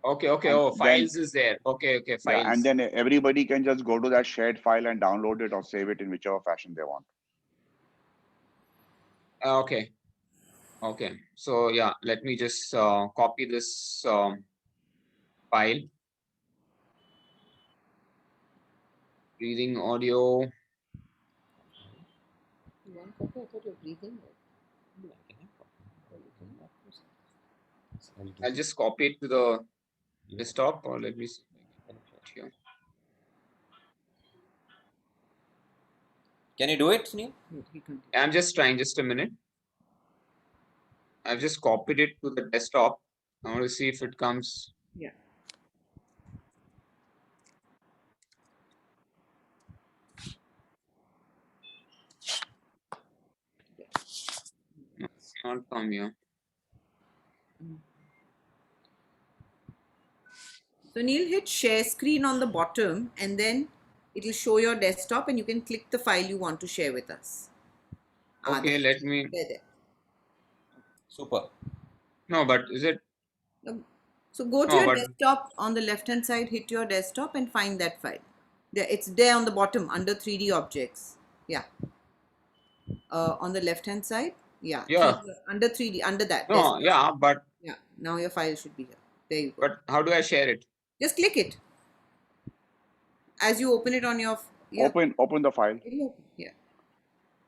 Okay. And files is there. Okay, files. Yeah, and then everybody can just go to that shared file and download it or save it in whichever fashion they want. Okay. So yeah, let me just copy this file. Breathing audio. I'll just copy it to the desktop, or let me see. Here. Can you do it, Sunil? I'm just trying. Just a minute. I've just copied it to the desktop. I want to see if it comes. Yeah. No, not come here. So Neil, hit share screen on the bottom and then it will show your desktop and you can click the file you want to share with us. Okay, let me. There. Super. No, but is it? So go to your desktop on the left hand side, hit your desktop and find that file. There, it's there on the bottom under 3D objects. Yeah. On the left hand side. Yeah. Yeah. Under 3D, under that. No, desktop. yeah, but. Yeah. Now your file should be here. There you go. But how do I share it? Just click it. As you open it on your. Yeah. Open the file. Yeah.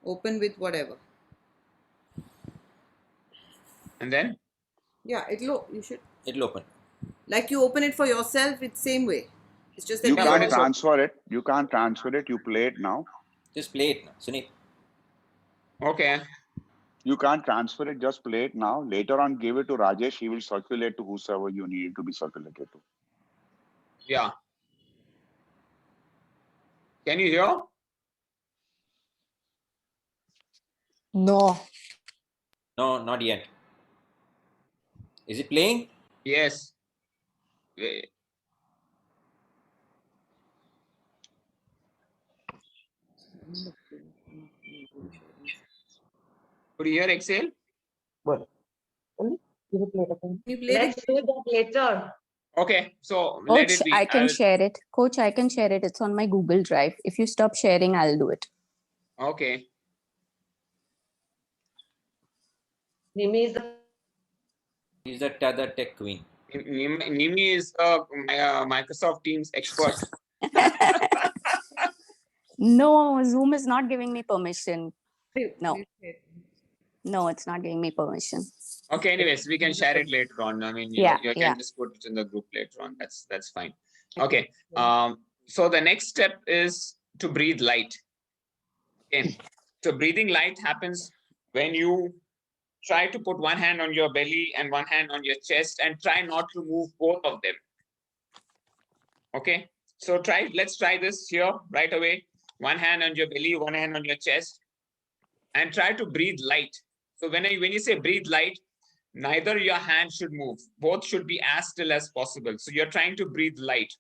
Open with whatever. And then? Yeah, it'll open. Like you open it for yourself, it's same way. It's just that you can't transfer it. You can't transfer it. You play it now. Just play it now, Sunil. Okay. You can't transfer it. Just play it now. Later on, give it to Rajesh. He will circulate to whosoever you need it to be circulated to. Yeah. Can you hear? No. No, not yet. Is it playing? Yes. Wait. Could you hear exhale? You played Let's it. do that later. Okay, so let Coach, it be. I can share it. Coach, I can share it. It's on my Google Drive. If you stop sharing, I'll do it. Okay. Nimi is the He's the other tech queen. Nimi is a Microsoft Teams expert. No, Zoom is not giving me permission. No. No, it's not giving me permission. Okay, anyways, we can share it later on. I mean, you can just put it in the group later on. That's fine. Okay. So the next step is to breathe light. Okay. So breathing light happens when you try to put one hand on your belly and one hand on your chest and try not to move both of them. Okay. So let's try this here right away. One hand on your belly, one hand on your chest, and try to breathe light. So when you say breathe light, neither your hand should move. Both should be as still as possible. So you're trying to breathe light.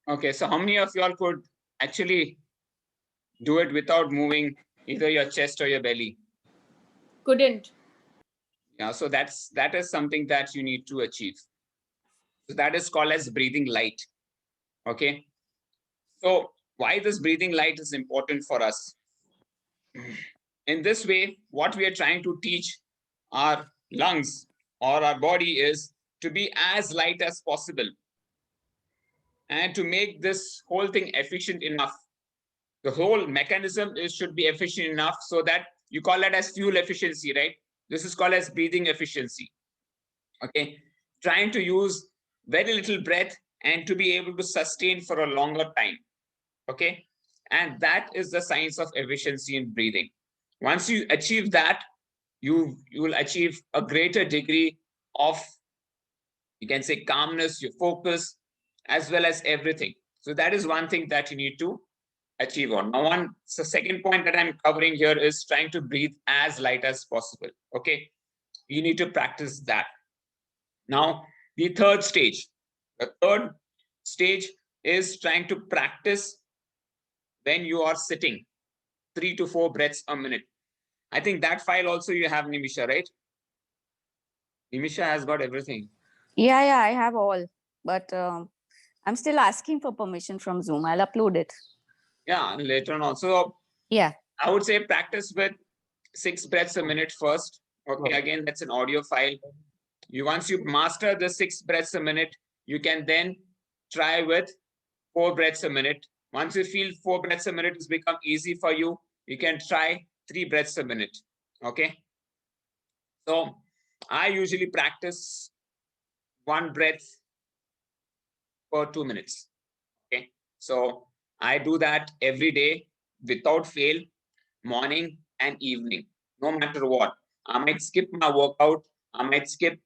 Okay, so how many of y'all could actually do it without moving either your chest or your belly? Couldn't. Yeah, so that is something that you need to achieve. So that is called as breathing light. Okay. So why this breathing light is important for us? In this way, what we are trying to teach our lungs or our body is to be as light as possible and to make this whole thing efficient enough. The whole mechanism should be efficient enough so that you call that as fuel efficiency, right? This is called as breathing efficiency. Okay. Trying to use very little breath and to be able to sustain for a longer time. Okay. And that is the science of efficiency in breathing. Once you achieve that, you will achieve a greater degree of, you can say, calmness, your focus, as well as everything. So that is one thing that you need to achieve on. Now, so second point that I'm covering here is trying to breathe as light as possible. Okay. You need to practice that. Now, the third stage is trying to practice when you are sitting 3 to 4 breaths a minute. I think that file also you have, Nimisha, right? Nimisha has got everything. Yeah, I have all. But I'm still asking for permission from Zoom. I'll upload it. Yeah, later on also. Yeah. I would say practice with 6 breaths a minute first. Okay, again, that's an audio file. Once you master the 6 breaths a minute, you can then try with 4 breaths a minute. Once you feel 4 breaths a minute has become easy for you, you can try 3 breaths a minute. Okay. So I usually practice 1 breath per 2 minutes. Okay. So I do that every day without fail, morning and evening, no matter what. I might skip my workout. I might skip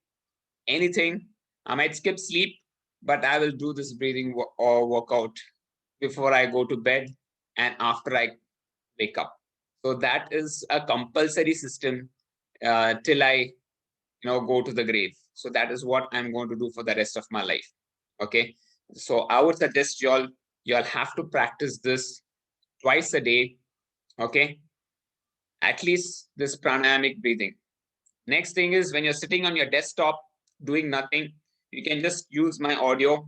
anything. I might skip sleep, but I will do this breathing or workout before I go to bed and after I wake up. So that is a compulsory system till I go to the grave. So that is what I'm going to do for the rest of my life. Okay. So I would suggest y'all have to practice this twice a day. Okay. At least this pranayamic breathing. Next thing is when you're sitting on your desktop doing nothing, you can just use my audio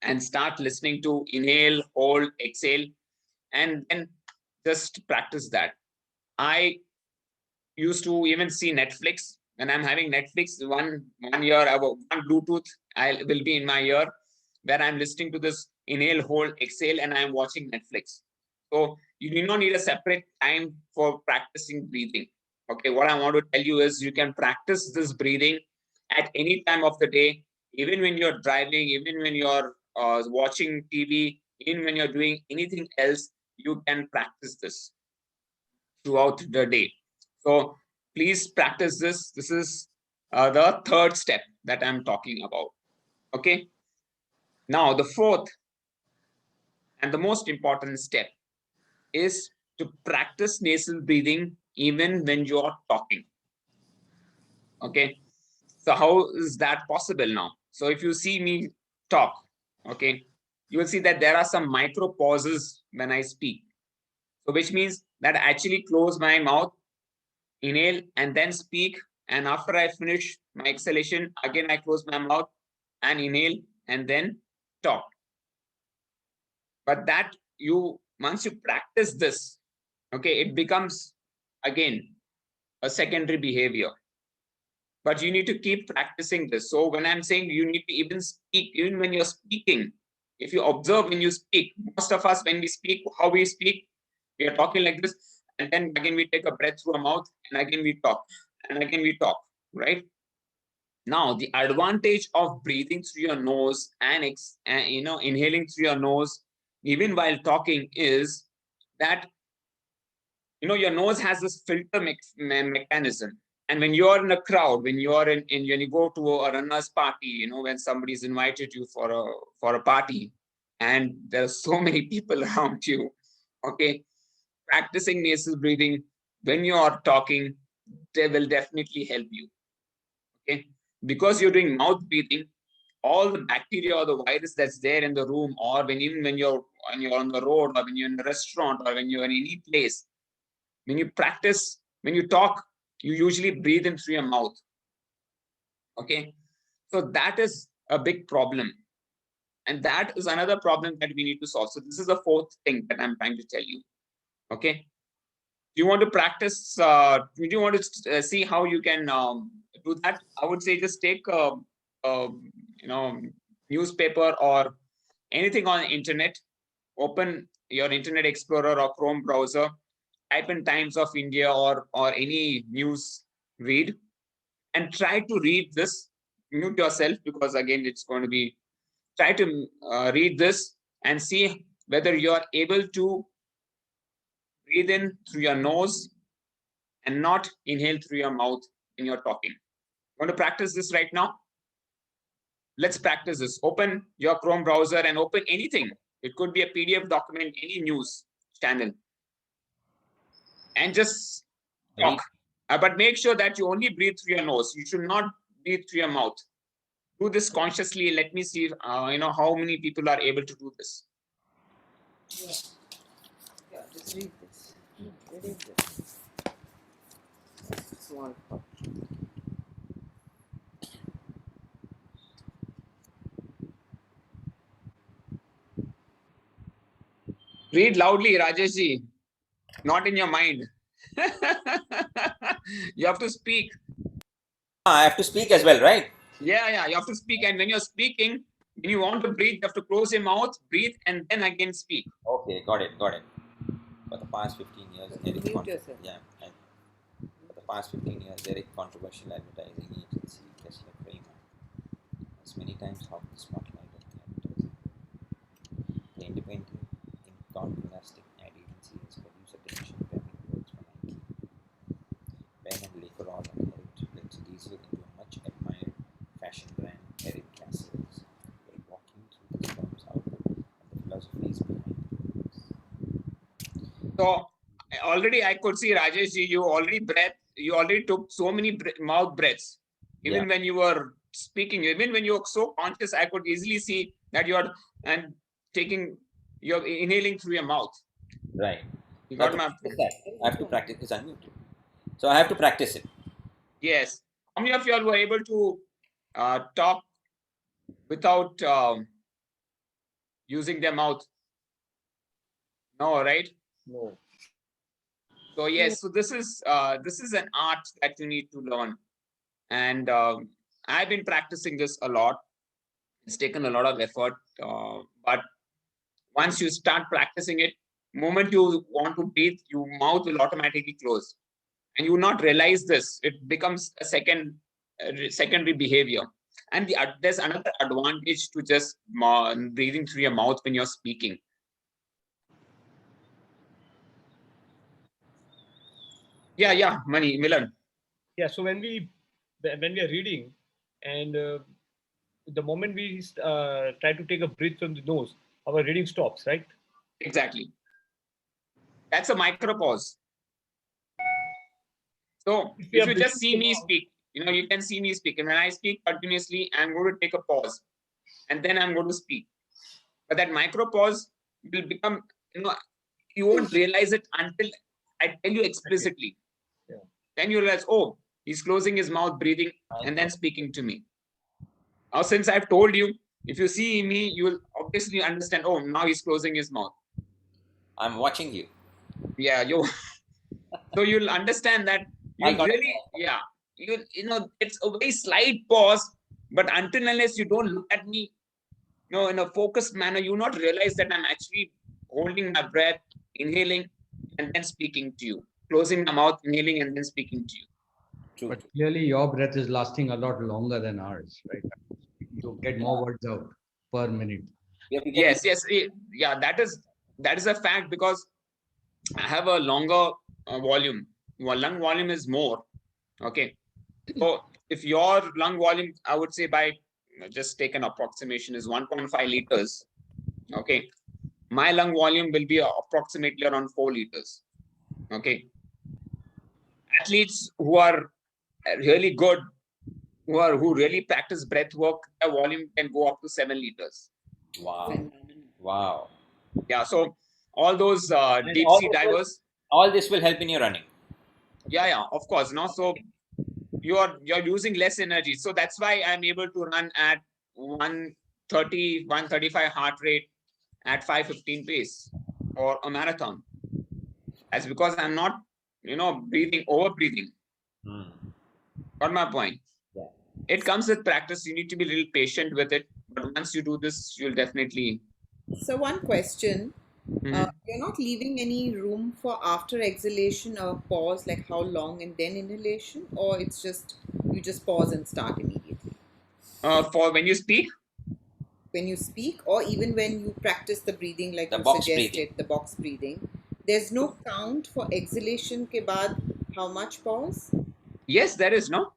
and start listening to inhale, hold, exhale, and then just practice that. I used to even see Netflix. When I'm having Netflix, one ear, one Bluetooth, I will be in my ear. where I'm listening to this inhale, hold, exhale, and I'm watching Netflix. So you do not need a separate time for practicing breathing. Okay, what I want to tell you is you can practice this breathing at any time of the day, even when you're driving, even when you're watching TV, even when you're doing anything else, you can practice this throughout the day. So please practice this. This is the third step that I'm talking about. Okay. Now, the fourth and the most important step is to practice nasal breathing even when you're talking. Okay. So how is that possible now? So if you see me talk, okay, you will see that there are some micro pauses when I speak. So which means that I actually close my mouth, inhale, and then speak. And after I finish my exhalation, again I close my mouth and inhale and then talk. But that once you practice this, okay, it becomes again a secondary behavior. But you need to keep practicing this. So when I'm saying you need to even speak, even when you're speaking, if you observe when you speak, most of us, when we speak, how we speak, we are talking like this, and then again we take a breath through our mouth, and again we talk, and again we talk, right? Now, the advantage of breathing through your nose and inhaling through your nose, even while talking, is that your nose has this filter mechanism. And when you're in a crowd, when you're when you go to a runner's party, when somebody's invited you for a party, and there are so many people around you, okay, practicing nasal breathing when you are talking, they will definitely help you. Okay, because you're doing mouth breathing, all the bacteria or the virus that's there in the room, or even when you're on the road, or when you're in a restaurant, or when you're in any place, when you practice, when you talk, you usually breathe in through your mouth. Okay, so that is a big problem, and that is another problem that we need to solve. So this is the fourth thing that I'm trying to tell you. Okay, do you want to practice? Do you want to see how you can do that? I would say just take a newspaper or anything on the internet, open your Internet Explorer or Chrome browser, type in Times of India or any news read, and try to read this. Mute yourself, because again it's going to be, try to read this and see whether you are able to breathe in through your nose and not inhale through your mouth when you're talking. You want to practice this right now? Let's practice this. Open your Chrome browser and open anything. It could be a PDF document, any news channel, and just talk. But make sure that you only breathe through your nose. You should not breathe through your mouth. Do this consciously. Let me see, how many people are able to do this. Yeah, just read this. Read this. Small. Read loudly, Rajeshji. Not in your mind. You have to speak. I have to speak as well, right? Yeah, you have to speak. And when you're speaking, when you want to breathe, you have to close your mouth, breathe, and then again speak. Okay, got it. For the past 15 years, for the past 15 years, Eric controversial advertising agency, Kessler Kramer, has many times hogged the spotlight of the advertising. The independent, iconoclastic ad agency has produced attention-grabbing works for Nike, Ben and Lacoron, and Eric triplets Diesel into a much admired fashion brand, Eric Castles, will walk you through this firm's output and the philosophies behind it. So already I could see, Rajeshji, you already took so many mouth breaths. Even when you were speaking, even when you were so conscious, I could easily see that you're inhaling through your mouth. Right. You got my point. I have to practice. It's unmuted. So I have to practice it. Yes. How many of you all were able to talk without using their mouth? No, right? No. So yes, so this is an art that you need to learn, and I've been practicing this a lot. It's taken a lot of effort, But once you start practicing it, moment you want to breathe, your mouth will automatically close, and you will not realize this. It becomes a secondary behavior. And there's another advantage to just breathing through your mouth when you're speaking. Yeah, Milan. Yeah, so when we are reading, and the moment we try to take a breath from the nose, our reading stops, right? Exactly. That's a micro pause. So if you just see me speak, you can see me speak. And when I speak continuously, I'm going to take a pause, and then I'm going to speak. But that micro pause will become, you won't realize it until I tell you explicitly. Yeah. Then you realize, oh, he's closing his mouth, breathing, and then speaking to me. Now, since I've told you, if you see me, you will obviously understand, oh, now he's closing his mouth. I'm watching you. Yeah, so you'll understand that you really, it's a very slight pause, but until unless you don't look at me, in a focused manner, you not realize that I'm actually holding my breath, inhaling, and then speaking to you, closing my mouth, inhaling, and then speaking to you. True. But clearly, your breath is lasting a lot longer than ours, right? You get more words out per minute. Yes, yeah, that is a fact, because I have a longer volume. Well, lung volume is more. Okay, so if your lung volume, I would say, by just take an approximation, is 1.5 liters. Okay, my lung volume will be approximately around 4 liters. Okay, athletes who are really good, who really practice breath work, their volume can go up to 7 liters. Wow. Yeah, so all those deep all sea this will- divers, all this will help in your running. yeah, of course. So you're using less energy. So that's why I'm able to run at 130, 135 heart rate at 5:15 pace or a marathon. That's because I'm not, over breathing. Got my point? Yeah. It comes with practice. You need to be a little patient with it. But once you do this, you'll definitely. So one question. You're not leaving any room for after exhalation or pause, like how long and then inhalation, or it's just you just pause and start immediately For when you speak? when you speak, or even when you practice the breathing, like The you box suggested, breathing. the box breathing. There's no count for exhalation ke baad how much pause? Yes, there is, no?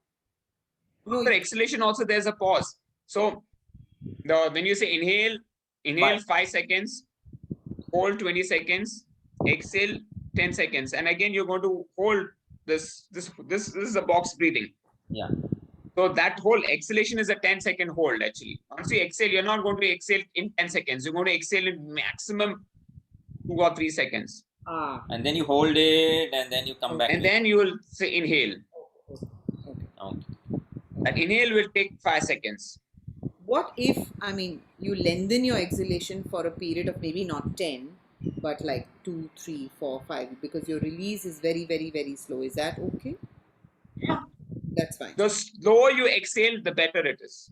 No. After exhalation also there's a pause. So when you say inhale 5 seconds, hold 20 seconds, exhale 10 seconds, and again you're going to hold this is a box breathing. Yeah. So that whole exhalation is a 10-second hold. Actually, once you exhale, you're not going to exhale in 10 seconds. You're going to exhale in maximum 2 or 3 seconds. And then you hold it, and then you come back. And then you will say inhale. Okay. That inhale will take 5 seconds. What if, I mean, you lengthen your exhalation for a period of maybe not 10, but like 2, 3, 4, 5, because your release is very, very, very slow. Is that okay? Yeah. That's fine. The slower you exhale, the better it is.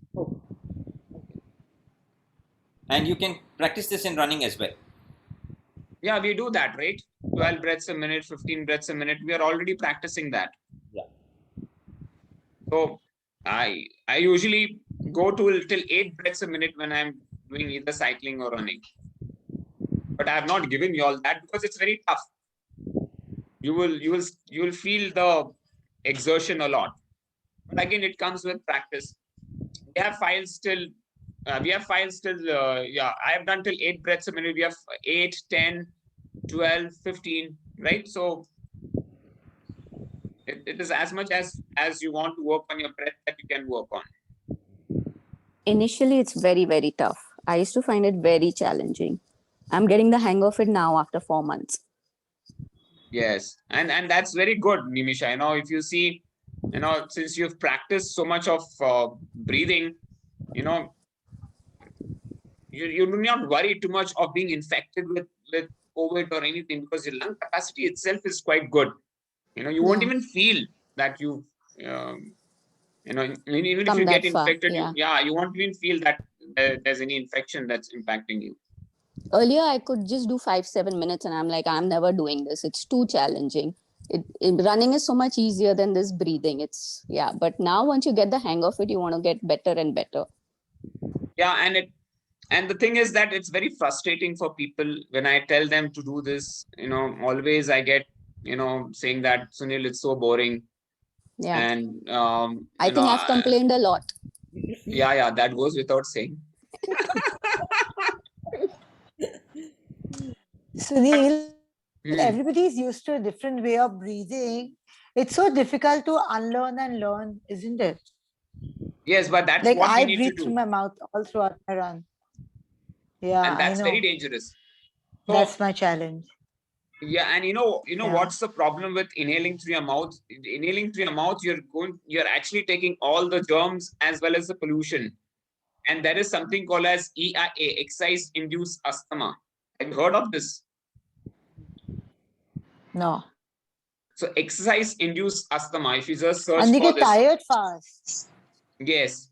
And you can practice this in running as well. Yeah, we do that, right? 12 breaths a minute, 15 breaths a minute. We are already practicing that. Yeah. So I usually go till 8 breaths a minute when I'm doing either cycling or running. But I have not given you all that because it's very tough. You will feel the exertion a lot. But again, it comes with practice. We have files till I have done till 8 breaths a minute. We have 8, 10, 12, 15, right? So it is as much as you want to work on your breath that you can work on. Initially, it's very, very tough. I used to find it very challenging. I'm getting the hang of it now after 4 months. Yes, and that's very good, Nimisha. If you see, since you've practiced so much of breathing, you do not worry too much of being infected with COVID or anything, because your lung capacity itself is quite good. You won't even feel that even if Come you get that far, infected, yeah. you won't even feel that there's any infection that's impacting you. Earlier, I could just do 5-7 minutes, and I'm like, I'm never doing this. It's too challenging. Running is so much easier than this breathing. But now once you get the hang of it, you want to get better and better. Yeah, and the thing is that it's very frustrating for people when I tell them to do this. Always I get saying that, Sunil, it's so boring. Yeah. And I think I've complained a lot. Yeah, that goes without saying. Sunil, everybody is used to a different way of breathing. It's so difficult to unlearn and learn, isn't it? Yes, but that's Like what we I need to breathe do. through my mouth all throughout my run. Yeah, And that's I know. very dangerous. So, That's my challenge. Yeah, and what's the problem with inhaling through your mouth? Inhaling through your mouth, you're actually taking all the germs as well as the pollution. And there is something called as EIA, exercise-induced asthma. Have you heard of this? No. So exercise-induced asthma, if you just search And they for get this. tired fast. Yes.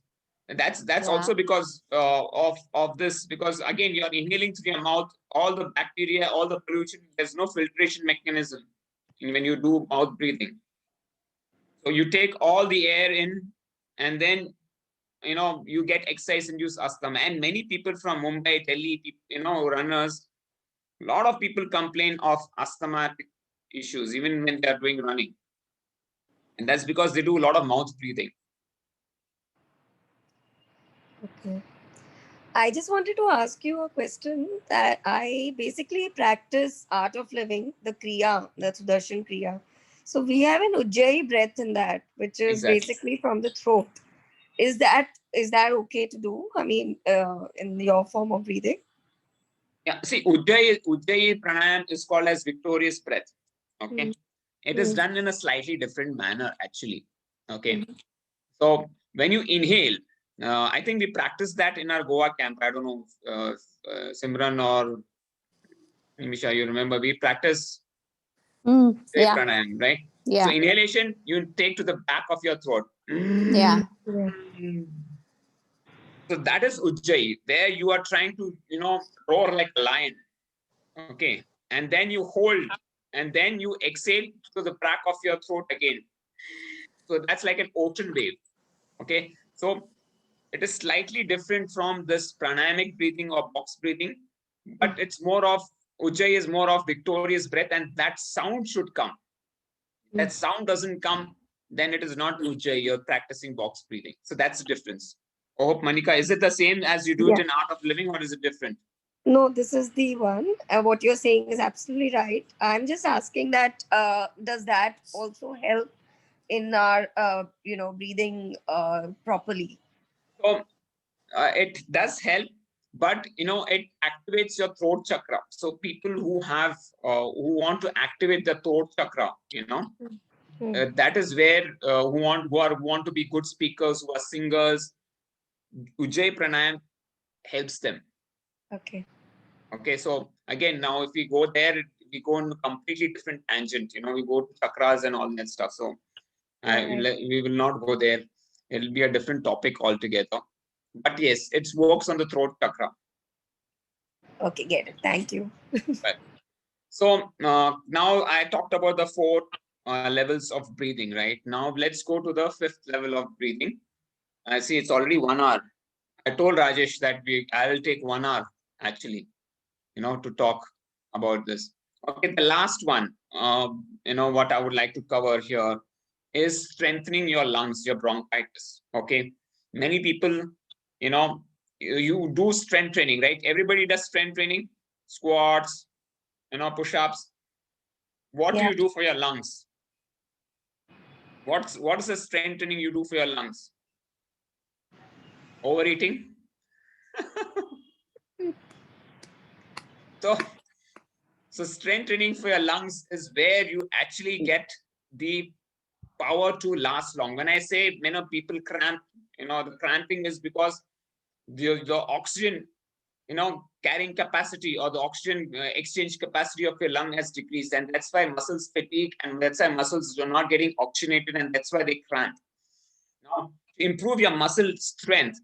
That's also because of this, because again, you're inhaling through your mouth, all the bacteria, all the pollution, there's no filtration mechanism when you do mouth breathing. So you take all the air in, and then you get exercise-induced asthma. And many people from Mumbai, Delhi, runners, a lot of people complain of asthmatic issues even when they are doing running, and that's because they do a lot of mouth breathing. Okay. I just wanted to ask you a question that I basically practice art of living, the Kriya, the Sudarshan Kriya. So we have an Ujjayi breath in that, which is basically from the throat. Is that okay to do? I mean, in your form of breathing? Yeah, see, Ujjayi pranayam is called as victorious breath. Okay. It is done in a slightly different manner, actually. Okay. So when you inhale, I think we practiced that in our Goa camp. I don't know, Simran or Nimisha, you remember, we practice pranayam, right? Yeah. So inhalation, you take to the back of your throat. Yeah. So that is Ujjayi, where you are trying to, roar like a lion. Okay. And then you hold, and then you exhale to the back of your throat again. So that's like an ocean wave. Okay. So it is slightly different from this pranayamic breathing or box breathing, but it's more of, Ujjayi is more of victorious breath, and that sound should come. That sound doesn't come, then it is not Ujjayi, you're practicing box breathing. So that's the difference. I hope, Manika, is it the same as you do it in Art of Living, or is it different? No, this is the one. What you're saying is absolutely right. I'm just asking that, does that also help in our, breathing properly? So it does help, but it activates your throat chakra. So people who have who want to activate the throat chakra, that is where who want to be good speakers, who are singers, Ujjayi pranayam helps them. Okay, so again, now if we go there, we go on a completely different tangent. We go to chakras and all that stuff. So we will not go there. It'll be a different topic altogether. But yes, it works on the throat chakra. Okay, get it. Thank you. Right. So now I talked about the 4 levels of breathing, right? Now let's go to the 5th level of breathing. I see it's already 1 hour. I told Rajesh that I will take 1 hour actually, to talk about this. Okay, the last one, what I would like to cover here is strengthening your lungs, your bronchitis. Okay, many people, you do strength training, right? Everybody does strength training, squats, push-ups. What do you do for your lungs? What's the strength training you do for your lungs? Overeating. So strength training for your lungs is where you actually get the power to last long. When I say people cramp, the cramping is because the oxygen, carrying capacity, or the oxygen exchange capacity of your lung has decreased, and that's why muscles fatigue, and that's why muscles are not getting oxygenated, and that's why they cramp. Now, to improve your muscle strength,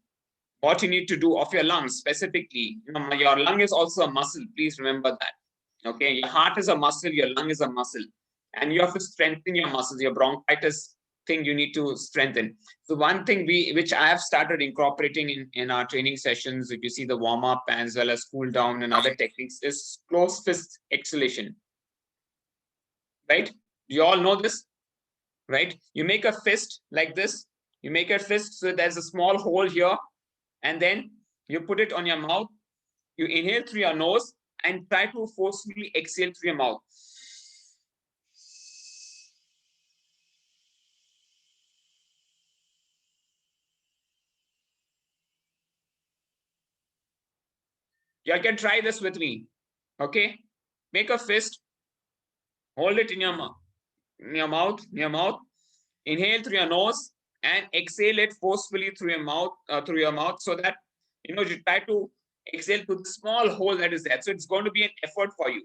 what you need to do of your lungs specifically. Your lung is also a muscle. Please remember that. Okay, your heart is a muscle, your lung is a muscle, and you have to strengthen your muscles. Your bronchitis thing you need to strengthen. So one thing which I have started incorporating in our training sessions, if you see the warm up as well as cool down and other techniques, is closed fist exhalation. Right? You all know this, right? You make a fist like this. You make a fist so there's a small hole here, and then you put it on your mouth. You inhale through your nose and try to forcefully exhale through your mouth. You can try this with me. Okay? Make a fist, hold it in your mouth, inhale through your nose and exhale it forcefully through your mouth, so that you try to exhale to the small hole that is there. So it's going to be an effort for you.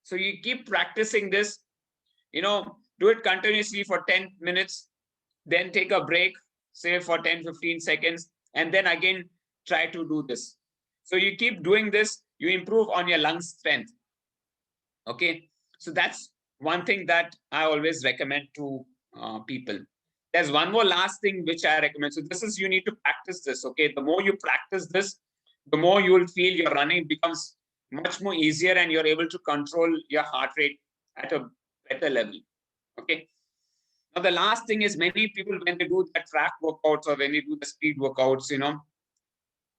So you keep practicing this, do it continuously for 10 minutes, then take a break, say for 10-15 seconds, and then again try to do this. So you keep doing this, you improve on your lung strength. Okay, so that's one thing that I always recommend to people. There's one more last thing which I recommend. So this is, you need to practice this. Okay, the more you practice this, the more you will feel your running becomes much more easier, and you're able to control your heart rate at a better level. Okay. Now the last thing is, many people, when they do the track workouts or when they do the speed workouts,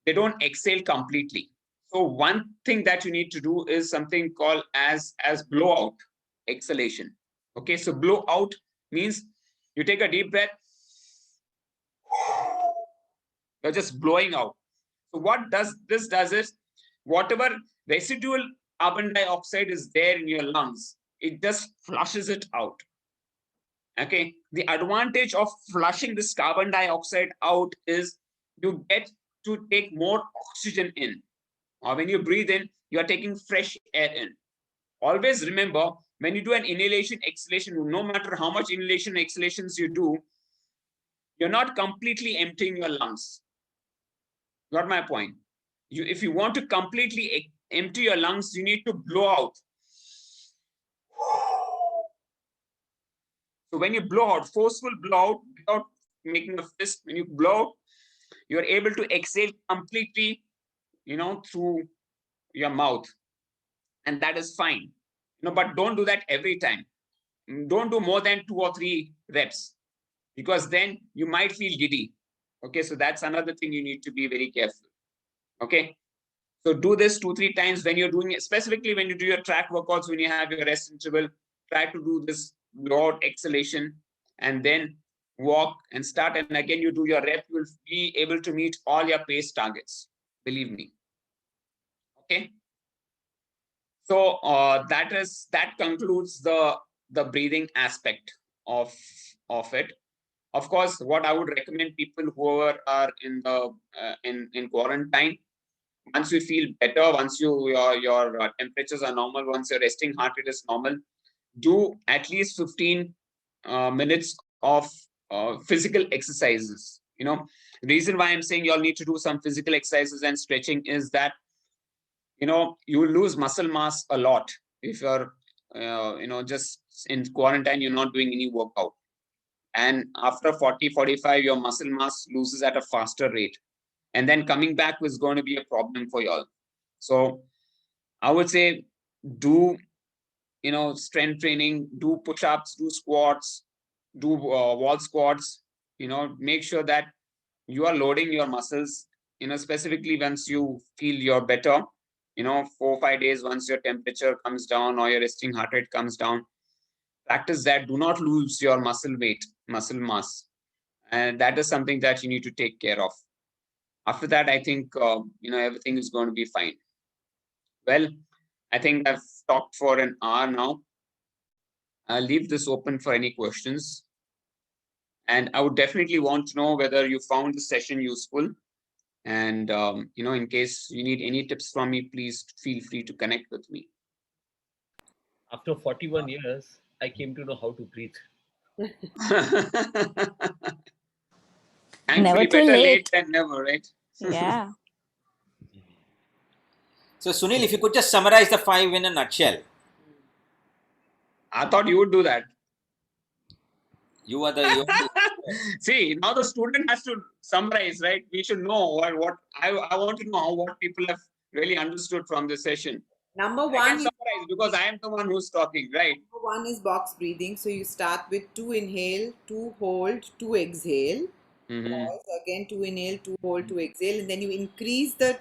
they don't exhale completely. So one thing that you need to do is something called as blowout exhalation. Okay, so blowout means you take a deep breath, you're just blowing out. So what does is, whatever residual carbon dioxide is there in your lungs, it just flushes it out. Okay, the advantage of flushing this carbon dioxide out is you get to take more oxygen in, or when you breathe in, you are taking fresh air in. Always remember, when you do an inhalation exhalation, no matter how much inhalation exhalations you do, you're not completely emptying your lungs. Got my point? If you want to completely empty your lungs, you need to blow out. So when you blow out, forceful blow out without making a fist, when you blow out, you're able to exhale completely, through your mouth. And that is fine. But don't do that every time. Don't do more than 2 or 3 reps, because then you might feel giddy. Okay, so that's another thing you need to be very careful. Okay, so do this 2-3 times when you're doing it, specifically when you do your track workouts, when you have your rest interval. Try to do this blowout exhalation and then walk and start, and again you do your rep. You will be able to meet all your pace targets, believe me. Okay, so that concludes the breathing aspect of it. Of course, what I would recommend people who are in the in quarantine, once you feel better, once your temperatures are normal, once your resting heart rate is normal, do at least 15 minutes of physical exercises. Reason why I'm saying you all need to do some physical exercises and stretching is that you will lose muscle mass a lot if you're just in quarantine, you're not doing any workout. And after 40-45, your muscle mass loses at a faster rate, and then coming back is going to be a problem for y'all. So I would say, do strength training, do push-ups, do squats, do wall squats. Make sure that you are loading your muscles, specifically once you feel you're better, 4-5 days once your temperature comes down or your resting heart rate comes down. practice that, do not lose your muscle weight, muscle mass. And that is something that you need to take care of. After that, I think, everything is going to be fine. Well, I think I've talked for an hour now. I'll leave this open for any questions. And I would definitely want to know whether you found the session useful. And, in case you need any tips from me, please feel free to connect with me. After 41 years, I came to know how to breathe. Never Thankfully, too better late late. than never, right? Yeah. So Sunil, if you could just summarize the 5 in a nutshell. I thought you would do that. You are the See, now the student has to summarize, right? We should know what I want to know what people have really understood from this session. Number I one can is summarize because I am the one who's talking, right? number one is box breathing. So you start with 2 inhale, 2 hold, 2 exhale. Pause again, 2 inhale, 2 hold, 2 exhale, and then you increase the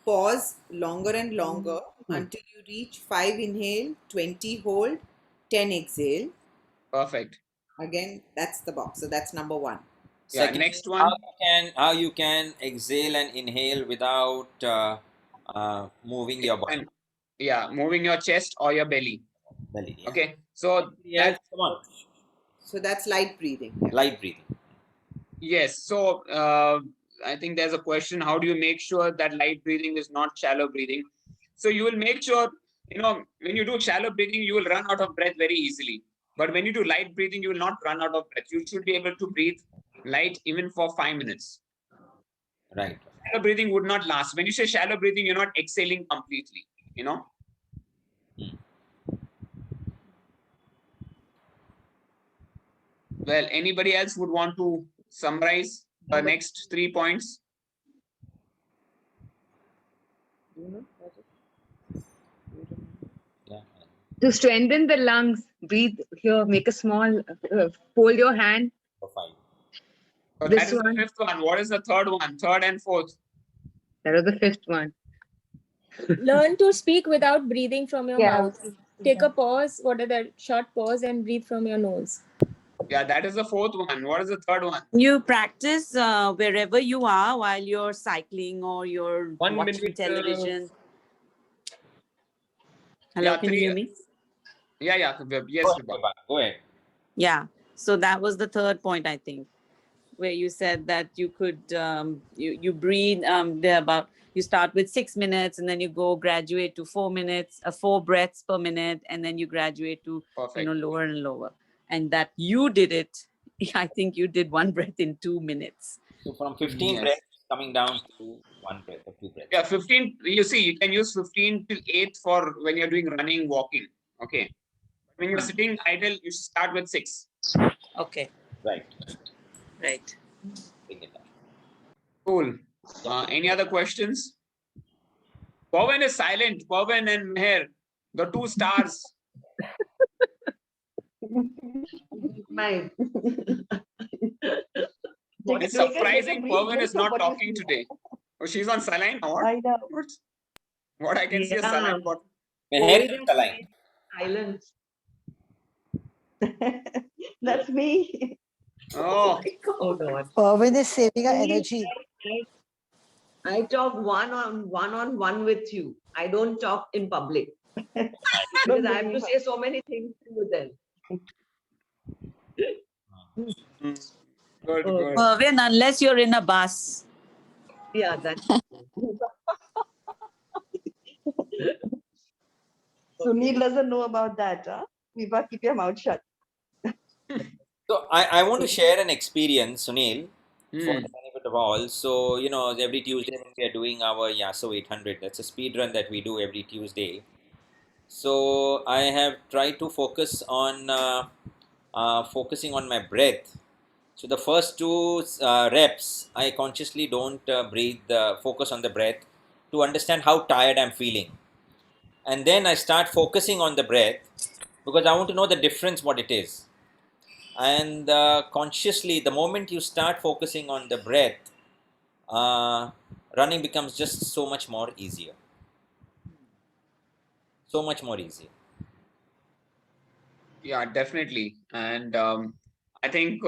pause longer and longer until you reach 5 inhale, 20 hold, 10 exhale. Perfect. Again, that's the box. So that's number one. Yeah, Second, next one. how you can exhale and inhale without moving your body. And yeah, moving your chest or your belly. Belly, yeah. Okay, so Yes, come on. So that's light breathing. Light breathing. Yes. So I think there's a question: how do you make sure that light breathing is not shallow breathing? So you will make sure, when you do shallow breathing, you will run out of breath very easily. But when you do light breathing, you will not run out of breath. You should be able to breathe light even for 5 minutes. Right. Shallow breathing would not last. When you say shallow breathing, you're not exhaling completely. Well, anybody else would want to summarize the next 3 points? Yeah. To strengthen the lungs, breathe here, make a small, fold your hand. Fine. So This that is one. the 5th one. What is the 3rd one? 3rd and 4th? That was the 5th one. Learn to speak without breathing from your Yeah. mouth. Take a pause, what are the short pause and breathe from your nose. Yeah, that is the 4th one. What is the 3rd one? You practice wherever you are while you're cycling or you're 1 watching minute. television. Hello, Yeah, can you hear me? Yeah. Yes, Vibha. Go ahead. Yeah. So that was the 3rd point, I think, where you said that you could you breathe you start with 6 minutes and then you go graduate to 4 minutes, 4 breaths per minute, and then you graduate to lower and lower. And that you did it. I think you did 1 breath in 2 minutes. So from 15 breaths coming down to 1 breath or 2 breaths. Yeah, 15. You see, you can use 15 till 8 for when you're doing running, walking. Okay. When you're sitting idle, you should start with 6. Okay. Right. Right. Cool. Any other questions? Pawan is silent. Pawan and Meher, the 2 stars. My. It's surprising Pawan is not talking today. Oh, she's on saline or what? I know. What I can see is saline bottle. Meher is saline. Silence. That's me. Oh. Oh God. Irwin is saving her energy. I talk one-on-one with you. I don't talk in public. Because I have to say so many things to you then. Good, Oh. good. Mervin, unless you're in a bus. Yeah, that. Sunil doesn't know about that. Huh? Vibha, keep your mouth shut. So I want to share an experience, Sunil, for the benefit of all. So, every Tuesday when we are doing our Yaso 800, that's a speed run that we do every Tuesday. So I have tried to focusing on my breath. So the first 2 reps, I consciously don't focus on the breath to understand how tired I'm feeling. And then I start focusing on the breath because I want to know the difference, what it is. And consciously, the moment you start focusing on the breath, running becomes just so much more easier. So much more easier. Yeah, definitely. And I think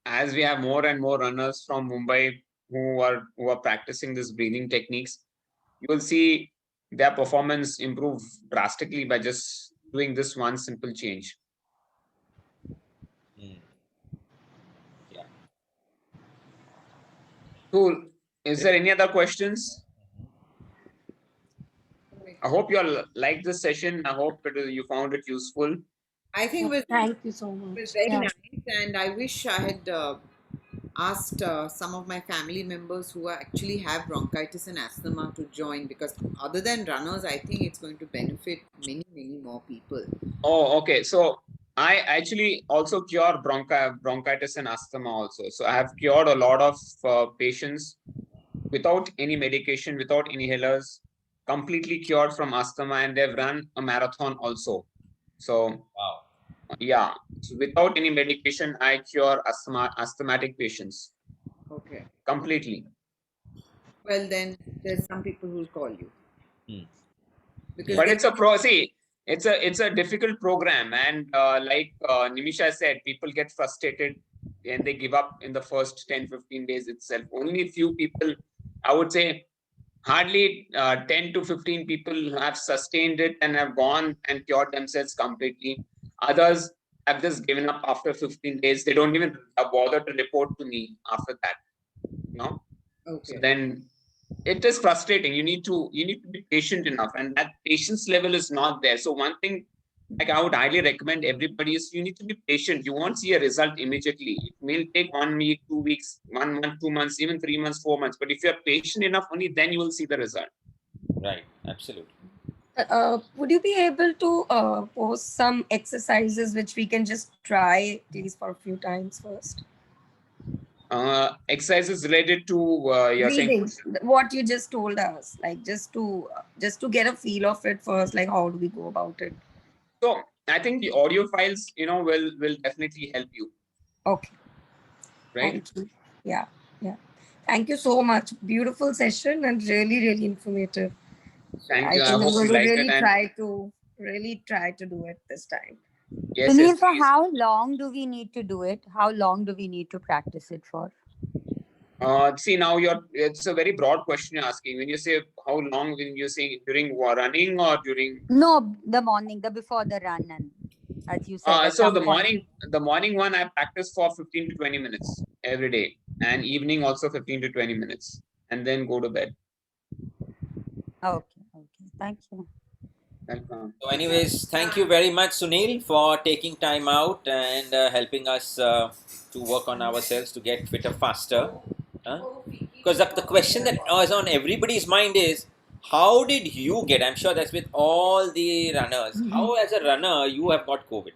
as we have more and more runners from Mumbai who are practicing this breathing techniques, you will see their performance improve drastically by just doing this one simple change. Yeah. Cool. Is there any other questions? I hope you all like this session. I hope you found it useful. I think it was, Thank you so it was much. very Yeah. nice, and I wish I had asked some of my family members who actually have bronchitis and asthma to join, because other than runners, I think it's going to benefit many, many more people. Oh, okay. So I actually also cure bronchitis and asthma also. So I have cured a lot of patients without any medication, without inhalers, completely cured from asthma, and they've run a marathon also. So Wow. yeah, so without any medication, I cure asthmatic patients Okay. completely. Well, then there's some people who'll call you. Because But they it's a it's a difficult program, and like Nimisha said, people get frustrated and they give up in the first 10-15 days itself. Only few people, I would say hardly 10 to 15 people have sustained it and have gone and cured themselves completely. Others have just given up after 15 days. They don't even bother to report to me after that. So Okay. then it is frustrating. You need to be patient enough, and that patience level is not there. So one thing, like I would highly recommend everybody, is you need to be patient. You won't see a result immediately. It will take 1 week, 2 weeks, 1 month, 2 months, even 3 months, 4 months. But if you're patient enough, only then you will see the result. Right. Absolutely. Would you be able to post some exercises which we can just try at least for a few times first? Exercises related to you're saying Breathing, what you just told us, like just to get a feel of it first, like how do we go about it? So I think the audio files, will definitely help you. Okay. Right. Thank you. Yeah. Yeah. Thank you so much. Beautiful session and really, really informative. Thank I you. I think I'm hope going you to liked it. And really try to do it this time. yes, Sunil, yes, for please. how long do we need to do it? How long do we need to practice it for? See, now it's a very broad question you're asking. When you say how long, when you say during running or during No, the morning, the before the run, and as you said, at so some point. the morning one I practice for 15 to 20 minutes every day, and evening also 15 to 20 minutes, and then go to bed. Okay, thank you. Welcome. So, anyways, thank you very much, Sunil, for taking time out and helping us to work on ourselves to get fitter faster. Because the question that is on everybody's mind is, how did you get? I'm sure that's with all the runners. How, as a runner, you have got COVID?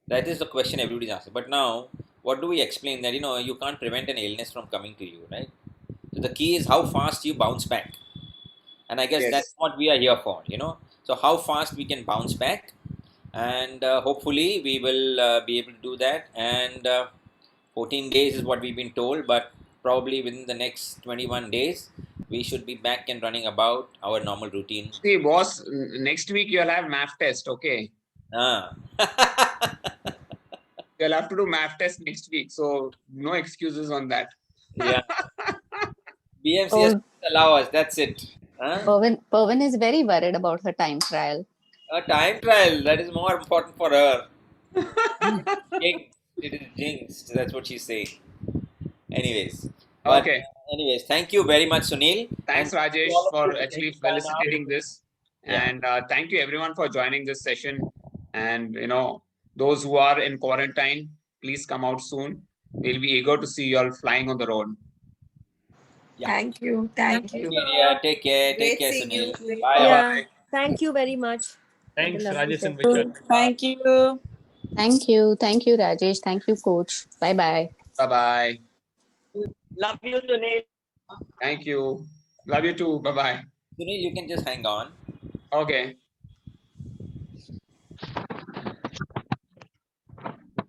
That is the question everybody's asking. But now, what do we explain? That you can't prevent an illness from coming to you, right? So the key is how fast you bounce back, and I guess that's Yes. what we are here for. So how fast we can bounce back, and hopefully we will be able to do that. And 14 days is what we've been told, but probably within the next 21 days, we should be back and running about our normal routine. See, boss, next week you'll have math test, okay? Ah. You'll have to do math test next week, so no excuses on that. Yeah. BMCS Oh, allow us. That's it. Huh? Pervin is very worried about her time trial. A time trial, that is more important for her. Jinx. It is jinxed. That's what she's saying. Anyways, but Okay. anyways, thank you very much, Sunil. And Thanks, thank you Rajesh, all of you for for actually taking time out. felicitating this. Yeah. And thank you everyone for joining this session. And those who are in quarantine, please come out soon. We'll be eager to see you all flying on the road. Yeah. Thank you. Thank you. Yeah, take care. Take Great care, seeing you. Sunil. Bye. Yeah. Thank you very much for the Thanks, lovely Rajesh and session. Vishal. Thank you. Thank you. Thank you, Rajesh. Thank you, coach. Bye bye. Bye-bye. Love you, Sunil. Thank you. Love you too. Bye-bye. Sunil, you can just hang on. Okay.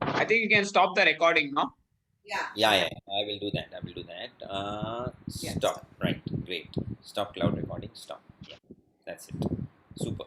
I think you can stop the recording now. Yeah. I will do that. Stop. Right. Great. Stop cloud recording. Stop. Yeah. That's it. Super.